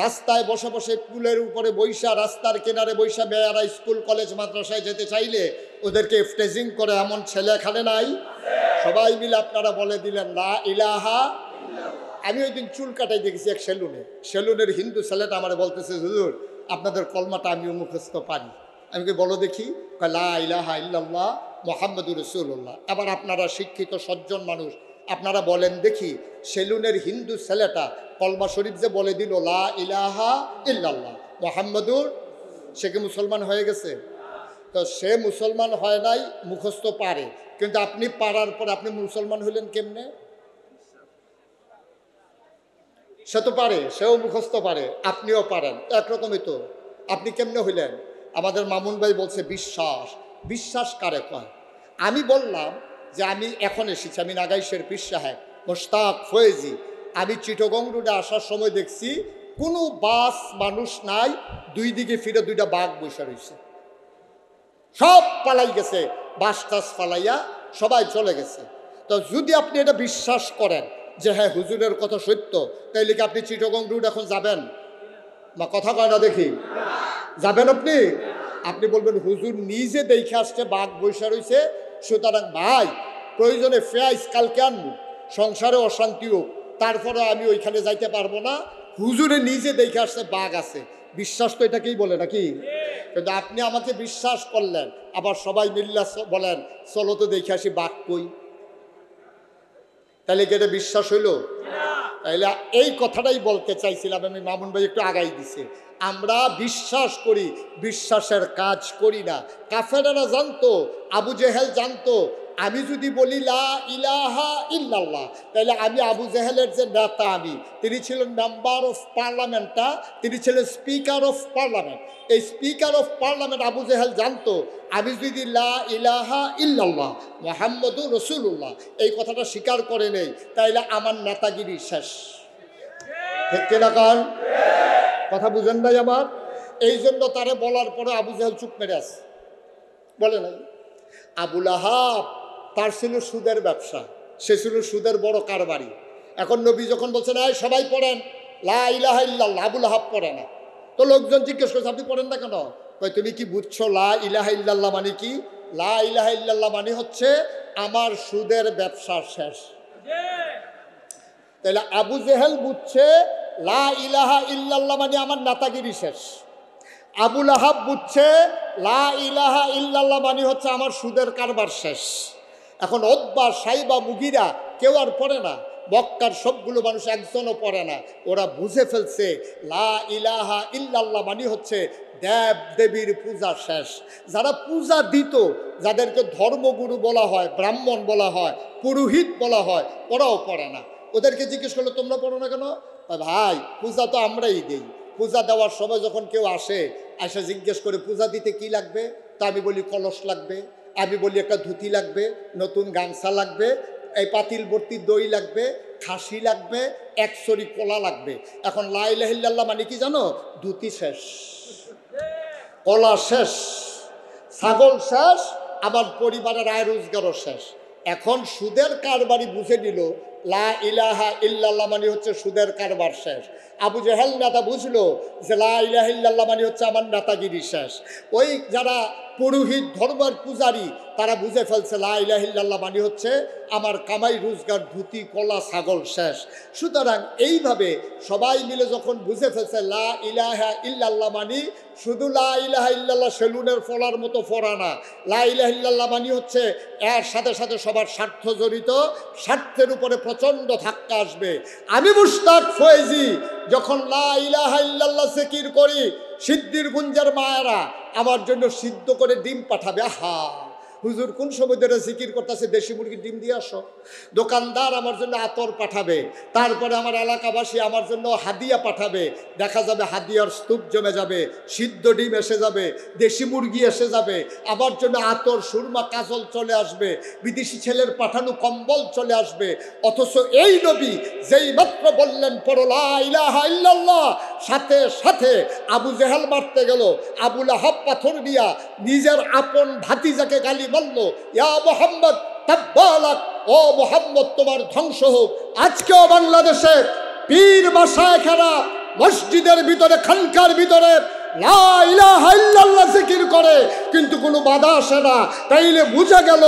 S1: রাস্তায় বসে বসে পুলের উপরে বৈশা, রাস্তার কিনারে বৈশা মেয়েরা স্কুল কলেজ মাদ্রাসায় যেতে চাইলে ওদেরকে স্টেজিং করে এমন ছেলে এখানে নাই? সবাই মিলে আপনারা বলে দিলেন লা ইলাহা। আমি ওই দিন চুল কাটাই দেখেছি এক সেলুনের হিন্দু ছেলেটা আমার বলতেছে, হুজুর আপনাদের কলমাটা আমিও মুখস্থ পারি। আমি কি বলো দেখি? লা ইলাহা ইল্লাল্লাহ মুহাম্মাদুর রাসূলুল্লাহ। আবার আপনারা শিক্ষিত সজ্জন মানুষ, আপনারা বলেন দেখি সেলুনের হিন্দু ছেলেটা কলমা শরীফ যে বলে দিল লা ইলাহা ইল্লাল্লাহ মুহাম্মাদুর, সে কি মুসলমান হয়ে গেছে? তো সে মুসলমান হয় নাই, মুখস্থ পারে, কিন্তু আপনি পারার পর আপনি মুসলমান হইলেন কেমনে? সে তো পারে, সেও মুখস্থ পারে, আপনিও পারেন, একরকমই তো। আপনি কেমনে হইলেন? আমাদের মামুন ভাই বলছে বিশ্বাস। বিশ্বাস কারে কয়? আমি বললাম যে আমি এখন এসেছি, আমি নাগাইশের পীর সাহেব মোশতাক ফয়েজি। আমি চিটগং রোডে আসার সময় দেখছি কোনো বাস মানুষ নাই, দুই দিকে ফিরে দুইটা বাঘ বসে রয়েছে, সব পালাই গেছে, বাস টাস পালাইয়া সবাই চলে গেছে। তো যদি আপনি এটা বিশ্বাস করেন যে হ্যাঁ হুজুরের কথা সত্য, তাইলে কি আপনি চিটগং রোড এখন যাবেন? বা কথা কয় না দেখি, যাবেন আপনি? আপনি বলবেন হুজুর নিজে দেখে আসছে বাঘ বৈশা রয়েছে, সুতরাং ভাই প্রয়োজনে ফেয়াইস কালকে আনবো, সংসারে অশান্তি হোক, তারপরে আমি ওইখানে যাইতে পারবো না, হুজুরে নিজে দেখে আসছে বাঘ আছে। বিশ্বাস তো এটাকেই বলে নাকি? কিন্তু আপনি আমাকে বিশ্বাস করলেন, আবার সবাই মিল্লা বলেন চলো তো দেখে আসি বাঘ কই। তাহলে কি এটা বিশ্বাস হইল? তাইলে এই কথাটাই বলতে চাইছিলাম আমি। মামুন ভাই একটু আগাই দিছে। আমরা বিশ্বাস করি, বিশ্বাসের কাজ করি না। কাফেরেরা জানতো, আবু জেহেল জানতো, আমি যদি বলি লা ইলাহা ইল্লাল্লাহ, তাহলে আমি আবু জেহেলের যে নেতা, তিনি ছিলেন মেম্বার অফ পার্লামেন্টটা, তিনি ছিলেন স্পিকার অফ পার্লামেন্ট। এই speaker of parliament Abu Jahl জানতো, আমি যদি লা ইলাহা ইল্লাল্লাহ মুহাম্মাদুর রাসূলুল্লাহ এই কথাটা স্বীকার করে নেই, তাইলে আমার নেতাগিরি শেষ। ঠিক কিনা কান? কথা বুঝেন নাই আমার? এই জন্য তারে বলার পরে আবু জেহেল চুপ মেরে আছে, বলে নাই। আবুল আহাব তার ছিল সুদের ব্যবসা, সে ছিল সুদের বড় কারবারি। এখন নবী যখন বলছেন এই সবাই পড়েন লা ইলাহা ইল্লাল্লাহ, আবুল আহাব পড়ে না। তো লোকজন জিজ্ঞেস করছে আপনি পড়েন না কেন? কই তুমি কি বুঝছো লা ইলাহা ইল্লাল্লাহ মানে কি? লা ইলাহা ইল্লাল্লাহ মানে হচ্ছে আমার সুদের ব্যবসা শেষ। তাহলে আবু জেহেল বুঝছে লা ইলাহা ইল্লাল্লাহ মানে আমার নেতাগিরি শেষ। আবুল আহাব বুঝছে লা ইলাহা ইল্লাল্লাহ মানে হচ্ছে আমার সুদের কারবার শেষ। এখন ওতবা, সাইবা, মুগিরা কেউ আর পড়ে না, মক্কার সবগুলো মানুষ একজনও পড়ে না। ওরা বুঝে ফেলছে লা ইলাহা ইল্লাল্লাহ মানে হচ্ছে দেব দেবীর পূজা শেষ। যারা পূজা দিত, যাদেরকে ধর্মগুরু বলা হয়, ব্রাহ্মণ বলা হয়, পুরোহিত বলা হয়, ওরাও পড়ে না। ওদেরকে জিজ্ঞেস করলো তোমরা পড়ো না কেন? ভাই পূজা তো আমরাই দিই। পূজা দেওয়ার সময় যখন কেউ আসে, এসে জিজ্ঞেস করে পূজা দিতে কি লাগবে, তা আমি বলি কলস লাগবে, আমি বলি একটা ধুতি লাগবে, নতুন গামছা লাগবে, এই পাতিল ভর্তি দই লাগবে, খাসি লাগবে, একশরি কলা লাগবে। এখন লা ইলাহা ইল্লাল্লাহ মানে কি জানো? ধুতি শেষ, কলা শেষ, ছাগল শেষ, আমার পরিবারের আয় রোজগারও শেষ। এখন সুদের কারবারি বুঝে নিল লা ইলাহা ইল্লাল্লাহ মানে হচ্ছে সুদের কারবার শেষ। আবু জেহেল নেতা বুঝলো যে লা ইলাহা ইল্লাল্লাহ মানে হচ্ছে আমার নেতাগিরি শেষ। ওই যারা পুরোহিত ধর্মের পূজারী তারা বুঝে ফেলছে লা ইলাহা ইল্লাল্লাহ মানে হচ্ছে আমার কামাই রোজগার, ধুতি, কলা, ছাগল শেষ। সুতরাং এইভাবে সবাই মিলে যখন বুঝে ফেলছে লা ইলাহা ইল্লাল্লাহ মানে শুধু লা ইলাহা ইল্লাল্লাহ সেলুনের ফলার মতো ফোরা না, লা ইলাহা ইল্লাল্লাহ মানে হচ্ছে এর সাথে সাথে সবার স্বার্থ জড়িত, স্বার্থের উপরে প্রচণ্ড ধাক্কা আসবে। আমি মুশতাক ফয়েজি যখন লা ইলাহা ইল্লাল্লাহ জিকির করি, সিদ্ধির গুঞ্জার মায়েরা আমার জন্য সিদ্ধ করে ডিম পাঠাবে। আহা হুজুর কোন সময় ধরে জিকির করতেছে, দেশি মুরগির ডিম দিয়ে আসো। দোকানদার আমার জন্য আতর পাঠাবে, তারপরে আমার এলাকাবাসী আমার জন্য হাদিয়া পাঠাবে। দেখা যাবে হাদিয়ার স্তূপ জমে যাবে, সিদ্ধ ডিম এসে যাবে, দেশি মুরগি এসে যাবে, আমার জন্য আতর, সুরমা, কাজল চলে আসবে, বিদেশি ছেলের পাঠানো কম্বল চলে আসবে। অথচ এই নবী যেই মাত্র বললেন পড়ো লা ইলাহা ইল্লাল্লাহ, সাথে সাথে আবু জেহেল মারতে গেল, আবুল আহাব পাথর দিয়া নিজের আপন ভাতিজাকে গালি বলল, ইয়া মুহাম্মদ তাব্বালাক, ও মুহাম্মদ তোমার ধ্বংস হোক। আজকেও বাংলাদেশে পীর মাশায়েখরা মসজিদের ভিতরে, খানকার ভিতরে লা ইলাহা ইল্লাল্লাহ জিকির করে, কিন্তু কোনো বাধা আসে না। তাইলে বুঝা গেল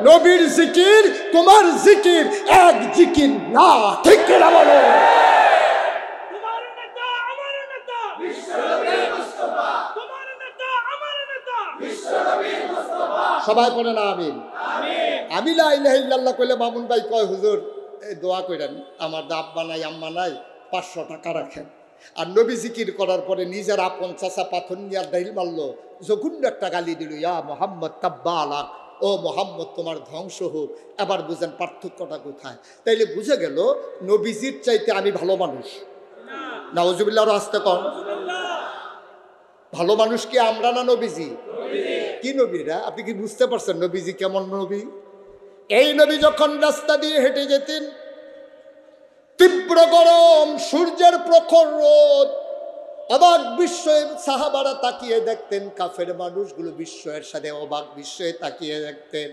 S1: নবীর জিকির তোমার জিকির এক জিকির না। ঠিক কিনা বলো? সবাই পড়ে না আমিন। আমি লা ইলাহা ইল্লাল্লাহ কইলে মামুন ভাই কয় হুজুর এই দোয়া করেন, আমার আব্বা নাই আম্মা নাই, 500 টাকা রাখেন। আর নবী জিকির করার পরে নিজের আপন চাচা পাথর নিয়ে ডাইল মারলো, জঘন্য একটা গালি দিল, ইয়া মোহাম্মদ তাব্বা আলাক, ও মোহাম্মদ তোমার ধ্বংস হোক। এবার বুঝেন পার্থক্যটা কোথায়? তাইলে বুঝে গেল নবীজির চাইতে আমি ভালো মানুষ। নাউজুবিল্লাহ, আসতে কন। ভালো মানুষ কি আমরা না নবীজি? কি নবীরা? আপনি কি বুঝতে পারছেন নবীজি কেমন নবী? এই নবী যখন রাস্তা দিয়ে হেঁটে যেতেন, তীব্র গরম, সূর্যের প্রখর রোদ, অবাক বিস্ময়ে সাহাবারা তাকিয়ে দেখতেন, কাফের মানুষগুলো বিস্ময়ের সাথে অবাক বিস্ময়ে তাকিয়ে দেখতেন।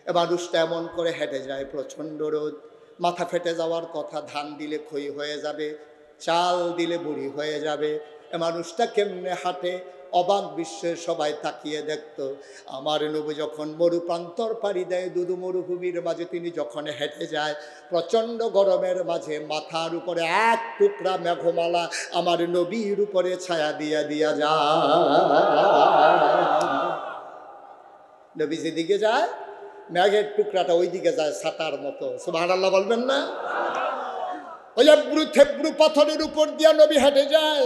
S1: এ মানুষটা এমন করে হেঁটে যায়, প্রচণ্ড রোদ, মাথা ফেটে যাওয়ার কথা, ধান দিলে ক্ষয় হয়ে যাবে, চাল দিলে বুড়ি হয়ে যাবে। এ মানুষটা কেমনে হাঁটে? অবাক বিস্ময়ে সবাই তাকিয়ে দেখত। আমার নবী যখন মরুপ্রান্তর পাড়ি দেয়, দুদু মরুভূমির মাঝে তিনি যখন হেঁটে যায়, প্রচণ্ড গরমের মাঝে মাথার উপরে এক টুকরা মেঘমালা আমার নবীর উপরে ছায়া দিয়া দিয়া যায়। নবী যেদিকে যায় মেঘের টুকরাটা ওই দিকে যায় ছাতার মতো। সুবহানাল্লাহ বলবেন না? ওই এবড়ু থেবড়ু পাথরের উপর দিয়া নবী হেঁটে যায়।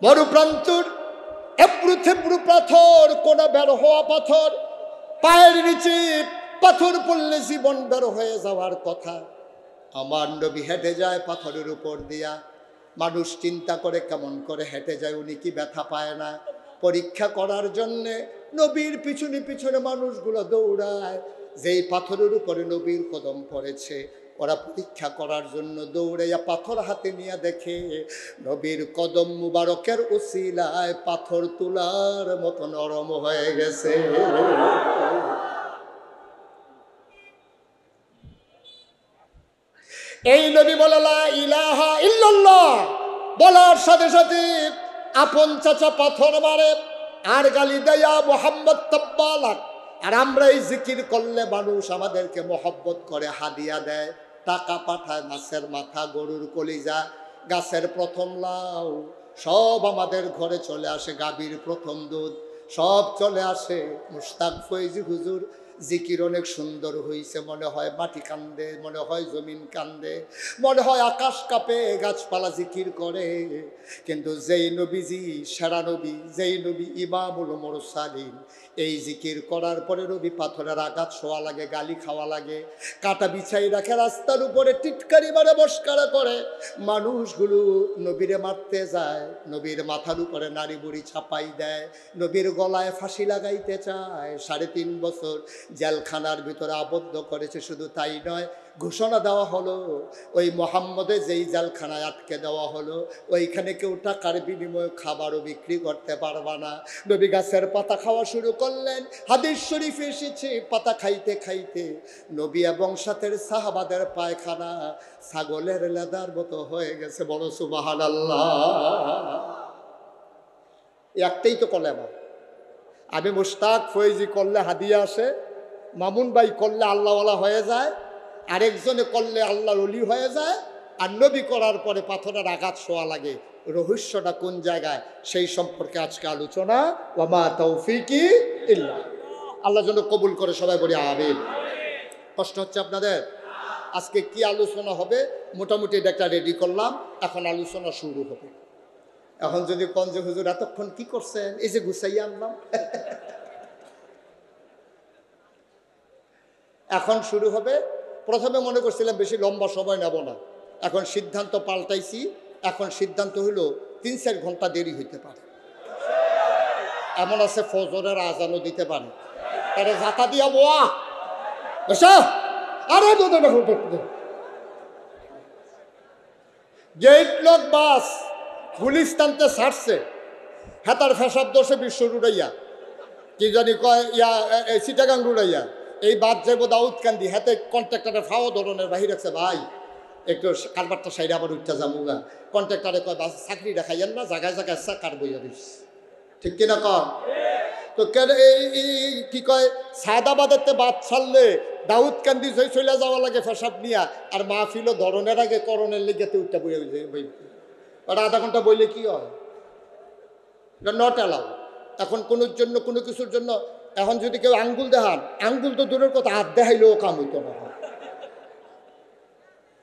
S1: মরুপ্রান্তর এবড়ু থেবড়ু পাথর, কোনা বের হওয়া পাথর, পায়ের নিচে পাথর পড়লে জীবন বের হয়ে যাওয়ার কথা। আমার নবী হেঁটে যায় পাথরের উপর দিয়া। মানুষ চিন্তা করে কেমন করে হেঁটে যায়, উনি কি ব্যথা পায় না? পরীক্ষা করার জন্যে নবীর পিছনে পিছনে মানুষগুলো দৌড়ায়। যেই পাথরের উপরে নবীর কদম পড়েছে, ওরা পরীক্ষা করার জন্য দৌড়াইয়া পাথর হাতে নিয়ে দেখে নবীর কদম মুবারকের উসিলায় পাথর তুলার মতো নরম হয়ে গেছে। এই নবী বলে লা ইলাহা ইল্লাল্লাহ, বলার সাথে সাথে আপন চাচা পাথর মারে আর গালি দেয়া মোহাম্মদ তাব্বা আলাক। আর আমরা এই জিকির করলে মানুষ আমাদেরকে মহব্বত করে, হাদিয়া দেয়, টাকা পাঠায়, মাছের মাথা, গরুর কলিজা, গাছের প্রথম লাউ সব আমাদের ঘরে চলে আসে, গাভীর প্রথম দুধ সব চলে আসে। মুশতাক ফৈজি হুজুর জিকির অনেক সুন্দর হয়েছে, মনে হয় মাটি কান্দে, মনে হয় জমিন কান্দে, মনে হয় আকাশ কাঁপে, গাছপালা জিকির করে। কিন্তু যেই নবীজি সেরা নবী, যেই নবী ইমামুল মুরসালিন, এই জিকির করার পরে নবী পাথরের আঘাত শোয়া লাগে, গালি খাওয়া লাগে, কাটা বিছাই রাখে, রাস্তার উপরে টিটকারি মারে, মস্কারা করে। মানুষগুলো নবীরে মারতে যায়, নবীর মাথার উপরে নারী বুড়ি ছাপাই দেয়, নবীর গলায় ফাঁসি লাগাইতে চায়। 3.5 বছর জেলখানার ভিতরে আবদ্ধ করেছে। শুধু তাই নয়, ঘোষণা দেওয়া হলো ওই মোহাম্মদে যেই জেলখানায় আটকে দেওয়া হলো, ওইখানে কেউ টাকার বিনিময়ে খাবারও বিক্রি করতে পারবা না। নবী গাছের পাতা খাওয়া শুরু করলেন। হাদিস শরীফে এসেছে, পাতা খাইতে খাইতে নবী এবং সাথের সাহাবাদের পায়খানা ছাগলের লেদার মতো হয়ে গেছে। বলো সুবহানাল্লাহ। একটাই তো কলেমা। আমি মুশতাক ফৈজি করলে হাদিয়া আসে, মামুন ভাই করলে আল্লাহওয়ালা হয়ে যায়, আরেকজনে করলে আল্লাহর ওলি হয়ে যায়, আর নবী করার পরে পাথরের আঘাত শোয়া লাগে। রহস্যটা কোন জায়গায়, সেই সম্পর্কে আজকে আলোচনা। ওয়া তৌফিকি ইল্লা আল্লাহ যেন কবুল করে, সবাই বলি আমিন। কষ্ট হচ্ছে আপনাদের? আজকে কি আলোচনা হবে মোটামুটি এটা রেডি করলাম, এখন আলোচনা শুরু হবে। এখন যদি কোন যে হুজুর এতক্ষণ কি করছেন, এই যে গুছাইয়া আনলাম। এখন শুরু হবে। প্রথমে মনে করছিলাম বেশি লম্বা সময় নেব না, এখন সিদ্ধান্ত পাল্টাইছি। এখন সিদ্ধান্ত হলো 3-4 ঘন্টা দেরি হইতে পারে। এমন আছে ফজরের আজানও দিতে পারে, তারা জাতা দিয়া বোয়া বসা। আরে গেট লক বাস গুলিস্তানতে ছাড়ছে, হেতার ফেসাব দোষে বিশ্ব রুড়াইয়া কি জানি কয় ইয়া চিটাগাং রুড়াইয়া এই বাদ যাবো দাউদকান্দি, হাতে কন্ট্রাক্টরের ফাও ধরনের বাহির রাখছে। ভাই একটু কারবারটা সাইডে আবার উঠতে যাবো গা। কন্ট্রাক্টারে কয় বাস চাকরি দেখাইয়েন না, জায়গায় জায়গায় কার বইয়া দিস, ঠিক কিনা কর। তো কেন কি কয় সায়দাবাদেরতে বাদ ছাড়লে দাউদ কান্দি চলে যাওয়া লাগে ফেসাব নিয়া, আর মাহফিল ধরনের আগে করণের লেগেতে উঠতে বই ওটা আধা ঘন্টা বইলে কি হয়? এটা নট অ্যালাউ। এখন কোনো কিছুর জন্য এখন যদি কেউ আঙ্গুল দেখান, আঙ্গুল তো দূরের কথা, হাত দেখাইলেও কাম হইতো না।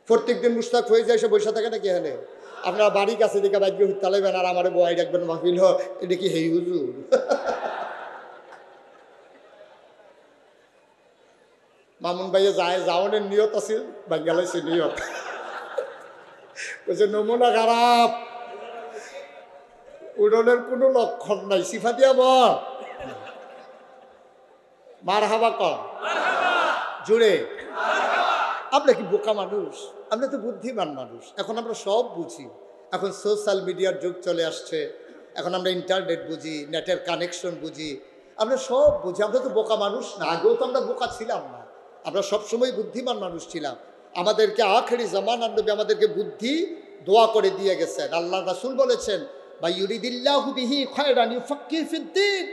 S1: প্রত্যেক দিন মুস্তাক হয়ে যায়, সে বসে থাকে নাকি এখানে? আপনারা বাড়ির কাছে দিকে বাইরে তালাইবেন আর আমার বয় রাখবেন মাহফিল, এটা কি হেই হুজুর? মামুন ভাইয়ে যায়, যাওয়ানের নিয়ত আছে, বাঙ্গালাইছে নিয়ত, বলছে নমুনা খারাপ, উড়নের কোনো লক্ষণ নাই, সিফা দিয়া বল মার হাবা কর জুড়ে। আমরা কি বোকা মানুষ? আমরা তো বুদ্ধিমান মানুষ। এখন আমরা সব বুঝি। এখন সোশ্যাল মিডিয়ার যুগ চলে আসছে, এখন আমরা ইন্টারনেট বুঝি, নেটের কানেকশন বুঝি, আমরা সব বুঝি। আমরা তো বোকা মানুষ না, আগেও তো আমরা বোকা ছিলাম না, আমরা সবসময় বুদ্ধিমান মানুষ ছিলাম। আমাদেরকে আখেরি জামানার নবী আমাদেরকে বুদ্ধি দোয়া করে দিয়ে গেছেন। আল্লাহ রাসূল বলেছেন, বা ইউরিদিল্লাহু বিহি খায়রান ইউফাক্কিহু ফিদ্দীন,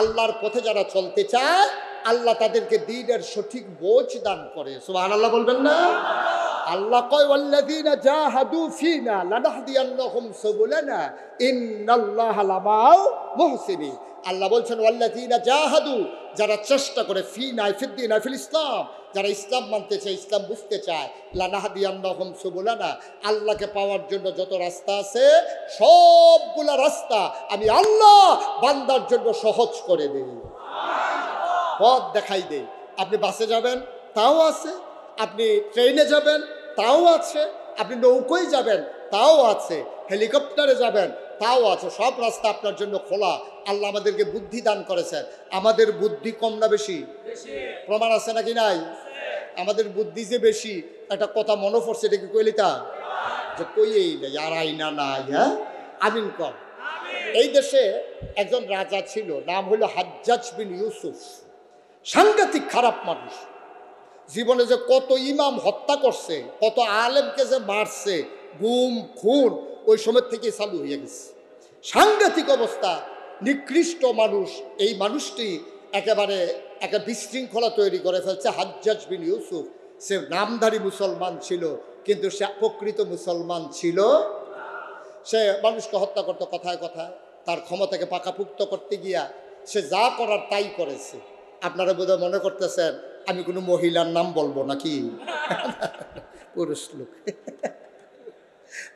S1: আল্লাহর পথে যারা চলতে চায় আল্লাহ তাদেরকে দ্বীনের সঠিক বোঝ দান করে। সুবহানাল্লাহ বলবেন না? আল্লাহ কয় ওয়াল্লাযীনা জাহাদু ফীনা লানাহদিয়ান্নাহুম সুবুলানা ইন্নাল্লাহা লামাল মুহসিনিন। আল্লাহ বলছেন ওয়াল্লাযীনা জাহাদু, যারা চেষ্টা করে, ফীনা ফিদ্দীন ফিল ইসলাম, যারা ইসলাম মানতে চায়, ইসলাম বুঝতে চায়, লানাহদিয়ান্নাহুম সুবুলানা, আল্লাহকে পাওয়ার জন্য যত রাস্তা আছে সবগুলা রাস্তা আমি আল্লাহ বান্দার জন্য সহজ করে দেই, পথ দেখাই দেই। আপনি বাসে যাবেন তাও আছে, আপনি ট্রেনে যাবেন তাও আছে, আপনি নৌকোয় যাবেন তাও আছে, হেলিকপ্টারে যাবেন তাও আছে, সব রাস্তা আপনার জন্য খোলা। আল্লাহ আমাদেরকে বুদ্ধি দান করেছেন। আমাদের বুদ্ধি কম না বেশি? প্রমাণ আছে নাকি নাই? আমাদের বুদ্ধি যে বেশি, একটা কথা মনে পড়ছে, এটা কি কইলিতা যে কইয়েই নাই আর আইনা নাই। হ্যাঁ, আমিন কর। এই দেশে একজন রাজা ছিল, নাম হলো হাজ্জাজ বিন ইউসুফ। সাংঘাতিক খারাপ মানুষ। জীবনে যে কত ইমাম হত্যা করছে, কত আলেমকে যে মারছে, গুম খুন ওই সময় থেকে চালু হয়ে গেছে। সাংঘাতিক অবস্থা, নিকৃষ্ট মানুষ। এই মানুষটি একেবারে একটা বিশৃঙ্খলা তৈরি করে ফেলছে। হাজ্জাজ বিন ইউসুফ, সে নামধারী মুসলমান ছিল কিন্তু সে প্রকৃত মুসলমান ছিল। সে মানুষকে হত্যা করতো কথায় কথায়, তার ক্ষমতাকে পাকাপুক্ত করতে গিয়া সে যা করার তাই করেছে। আপনারা বোধহয় মনে করতেছেন আমি কোনো মহিলার নাম বলবো নাকি? পুরুষ লোক,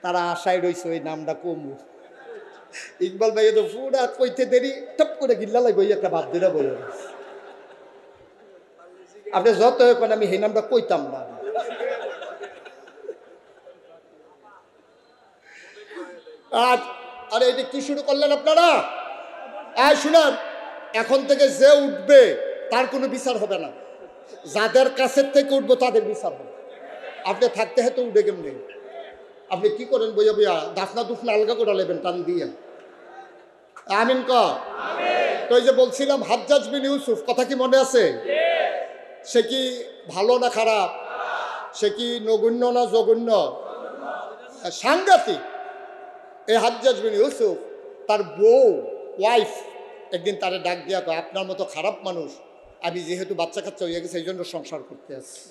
S1: তারা আশায় রয়েছে ওই নামটা কমু। ইকবাল ভাই তো পুরা কইতে দেরি, টপ করে গিল্লা লাগবে একটা বাদ দিলে বলে। আপনি যত এখন আমি সেই নামটা কইতাম না। আরে এটা কি শুরু করলেন আপনারা? শুনেন, এখন থেকে যে উঠবে তার কোনো বিচার হবে না, যাদের কাছের থেকে উঠবো তাদের বিচার হবে। আপনি থাকতে হয়তো উঠে কেমনি, আপনি কি করেন বইয়া বইয়া দাফনা দুফনা আলগা করে নেবেন টান দিয়ে। আমিন ক। তো এই যে বলছিলাম হাজ্জাজ বিন ইউসুফ, কথা কি মনে আছে? সে কি ভালো না খারাপ? সে কি নগণ্য না জঘন্য? সাংঘাতিক। এই হাজ্জাজ বিন ইউসুফ, তার বউ ওয়াইফ একদিন তারে ডাক দিয়া কয়, আপনার মতো খারাপ মানুষ আমি যেহেতু বাচ্চা কাচ্চা হয়ে গেছে এই জন্য সংসার করতে আসছি,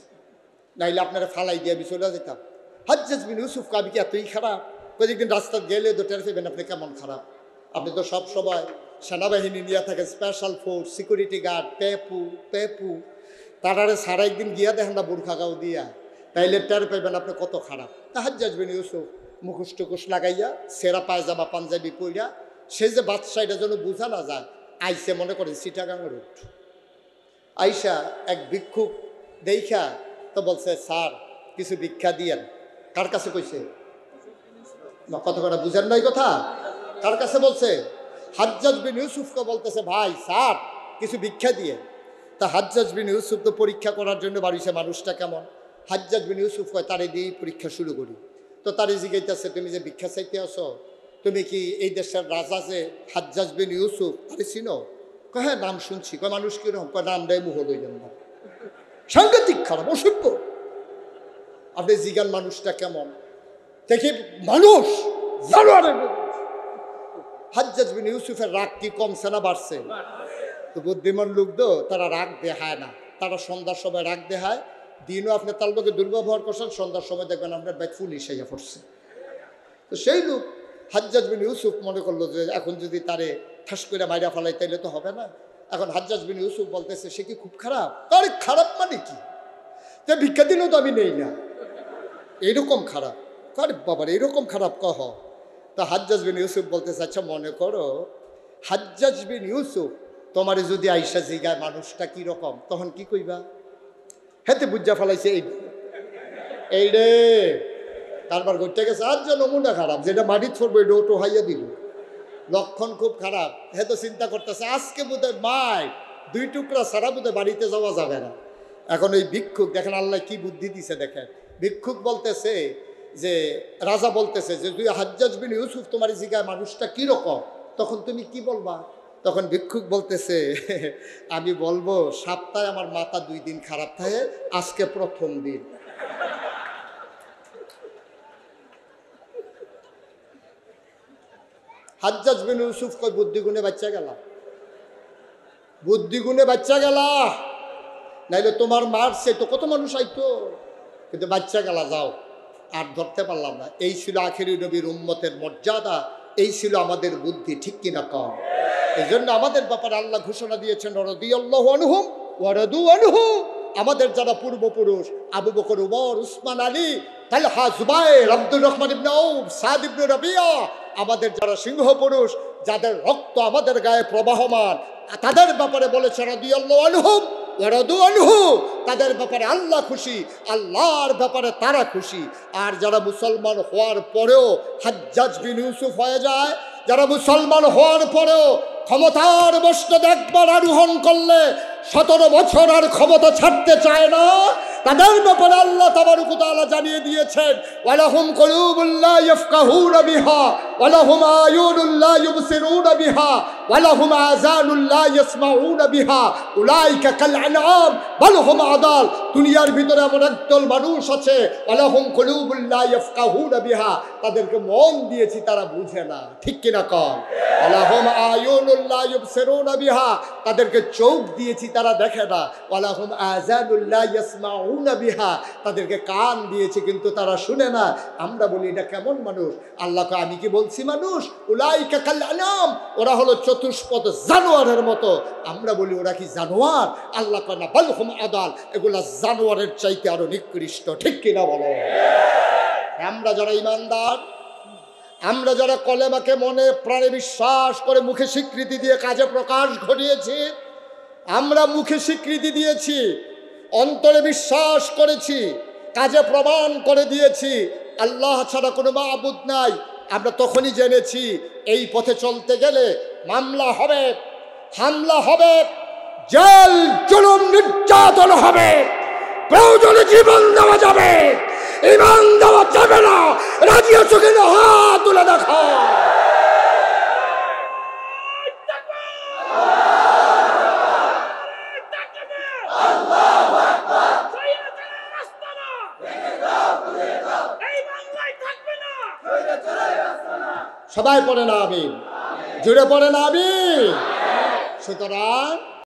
S1: নাইলে আপনারা ফালাই দিয়ে আমি চলে যেতাম। হাজ্জাজ বিন ইউসুফ আমি কি এতই খারাপ? কয়েকদিন রাস্তা গেলে তো টের পেবেন আপনি কেমন খারাপ। আপনি তো সব সময় সেনাবাহিনী নিয়ে থাকে, স্পেশাল ফোর্স, সিকিউরিটি গার্ড, পেপু, তারারে সারা একদিন গিয়া দেখেন না বুরখা গাও দিয়া, তাইলে টের পেবেন আপনি কত খারাপ। তা হাজ্জাজ বিন ইউসুফ মুখোশ টুকুশ লাগাইয়া, সেরা পায়জামা পাঞ্জাবি পইরা, সে যে বাদশা এটা যেন বোঝা না যায়, আইসে মনে করেন চিটাগাঙের রোড। আইসা এক ভিক্ষুক দেখা তো বলছে, স্যার কিছু ভিক্ষা দিয়েন। কার কাছে কইছে? কত কথা বুঝেন নাই কথা? কার কাছে বলছে? হাজ্জাজ বিন ইউসুফকে বলতেছে, ভাই স্যার কিছু ভিক্ষা দিয়ে। তা হাজ্জাজ বিন ইউসুফ তো পরীক্ষা করার জন্য বাড়িছে মানুষটা কেমন। হাজ্জাজ বিন ইউসুফ কয়, তারে দিয়েই পরীক্ষা শুরু করি। তো তারে জিজ্ঞাসা, তুমি যে ভিক্ষা চাইতে আসো, তুমি কি এই দেশের রাজা যে হাজ্জাজ বিন ইউসুফ আরে চিনো? কয় হ্যাঁ নাম শুনছি। কয় মানুষ কিরকম? কয় নাম দেয় মুহ লইলেন না। সাংঘাতিক খারাপ, অসভ্য। আপনি জিগান মানুষটা কেমন দেখি মানুষ জানোয়ারের মতো। হাজ্জাজ বিন ইউসুফের রাগ কি কমছে না বাড়ছে? তো বুদ্ধিমান লোক তো তারা রাগ দেখায় না, তারা সন্ধ্যার সময় রাগ দেখায়। দিনও আপনি তার লোকে দুর্ব্যবহার করছেন, সন্ধ্যার সময় দেখবেন আপনার ব্যাগ ফুলি সাইয়া পড়ছে। তো সেই লোক হাজ্জাজ বিন ইউসুফ মনে করলো যে এখন যদি তারে ঠাস করে মাইরা ফেলাই তাইলে তো হবে না। এখন হাজ্জাজ বিন ইউসুফ বলতেছে সে কি খুব খারাপ? আরে খারাপ মানে কি, যে ভিক্ষা দিলেও তো আমি নেই না, এইরকম খারাপ? আরে বাবার এইরকম খারাপ কহ। তা হাজ্জাজ বিন ইউসুফ বলতেছে আচ্ছা মনে করো হাজ্জাজ বিন ইউসুফ তোমারে যদি আইসা জিগায় মানুষটা কিরকম, তখন কি কইবা? হেতে বুঝা ফেলাইছে এই রে কারবার করতে গেছে, আর যে নমুনা খারাপ, যেটা মাটির ছড়বো এটা ওটো হাইয়া দিল, লক্ষণ খুব খারাপ। হে তো চিন্তা করতেছে আজকে বোধহয় মাই 2 টুকরা ছাড়া বোধহয় বাড়িতে যাওয়া যাবে না। এখন ওই ভিক্ষুক দেখেন আল্লাহ কি বুদ্ধি দিছে দেখেন, ভিক্ষুক বলতেছে যে রাজা বলতেছে যে তুই হাজ্জাজ বিন ইউসুফ তোমার জিগায় মানুষটা কিরকম, তখন তুমি কি বলবা? তখন ভিক্ষুক বলতেছে আমি বলবো সপ্তাহে আমার মাথা 2 দিন খারাপ থাকে, আজকে প্রথম দিন। হাজ্জাজ বিন ইউসুফ কই বুদ্ধিগুণে বাচ্চা গেলা, বুদ্ধিগুণে বাচ্চা গেলা, নাইলে তোমার মারছে তো কত মানুষ আইতো, কিন্তু বাচ্চা গেলা যাও, আর ধরতে পারলাম না। এই ছিল আখেরি নবীর উম্মতের মর্যাদা, এই ছিল আমাদের বুদ্ধি, ঠিক কিনা কম? এই জন্য আমাদের ব্যাপারে আল্লাহ ঘোষণা দিয়েছেন রাদিয়াল্লাহু আনহুম ওয়া রাদু আনহু। আমাদের যারা পূর্বপুরুষ আবু বকর, উমর, উসমান, আলী, তালহা, জুবায়ের, আব্দুর রহমান ইবনে আউফ, সাদ ইবনে রাবিয়া, আমাদের যারা সিংহ পুরুষ, যাদের রক্ত আমাদের গায়ে প্রবাহমান, তাদের ব্যাপারে বলেছে রাদিয়াল্লাহু আনহুম ওয়া রাদু আনহু। তাদের ব্যাপারে আল্লাহ খুশি, আল্লাহর ব্যাপারে তারা খুশি। আর যারা মুসলমান হওয়ার পরেও হাজ্জাজ বিন ইউসুফ হয়ে যায়, যারা মুসলমান হওয়ার পরেও ক্ষমতার মসনদে একবার আরোহণ করলে 17 বছর আর ক্ষমতা ছাড়তে চায় না, তাদের ব্যাপারে আল্লাহ তাবারক ওয়া তাআলা জানিয়ে দিয়েছেন ওয়ালাহুম কুলুবুল লা ইয়াফকাহুনা বিহা ওয়ালাহুম আয়ুনুল লা ইউবসিরুনা বিহা ওয়ালাহুম আযানুল লা ইয়াসমাউনা বিহা উলাইকা কাল আনআম বাল হুম আদাল। দুনিয়ার ভিতরে এমন একদল মানুষ আছে ওয়ালাহুম কুলুবুল লা ইয়াফকাহুনা বিহা, তাদেরকে মন দিয়েছি তারা বুঝে না, ঠিক কিনা কন? ওয়ালাহুম আয়ুনুল লা ইউবসিরুনা বিহা, তাদেরকে চোখ দিয়েছি তারা দেখে না। ওয়ালাহুম আযানুল লা ইয়াসমাউনা বিহা, তাদেরকে কান দিয়েছি কিন্তু তারা শুনে না। আমরা বলি এটা কেমন মানুষ? আল্লাহ কয় আমি কি বলছি মানুষ? উলাইকা কাল আনাম, ওরা হলো চতুষ্পদ জানোয়ারের মতো। আমরা বলি ওরা কি জানোয়ার? আল্লাহ কয় না, বাল হুম আদাল, এগুলা জানোয়ারের চাইতে আরো নিকৃষ্ট, ঠিক কিনা বলো? আমরা যারা ইমানদার, আমরা যারা কলেমাকে মনে প্রাণে বিশ্বাস করে মুখে স্বীকৃতি দিয়ে কাজে প্রকাশ ঘটিয়েছি, আমরা মুখে স্বীকৃতি দিয়েছি, অন্তরে বিশ্বাস করেছি, কাজে প্রমাণ করে দিয়েছি আল্লাহ ছাড়া কোনো মাবুদ নাই, আমরা তখনই জেনেছি এই পথে চলতে গেলে মামলা হবে, হামলা হবে, জেল জুলুম নির্যাতন হবে, প্রয়োজনে জীবন দেওয়া যাবে, ঈমান দেওয়া যাবে না। রাজি আছো কিনা হাত তুলে দেখো। সবাই পড়ে না আমিন, জুড়ে পড়ে না আমিন। সুতরাং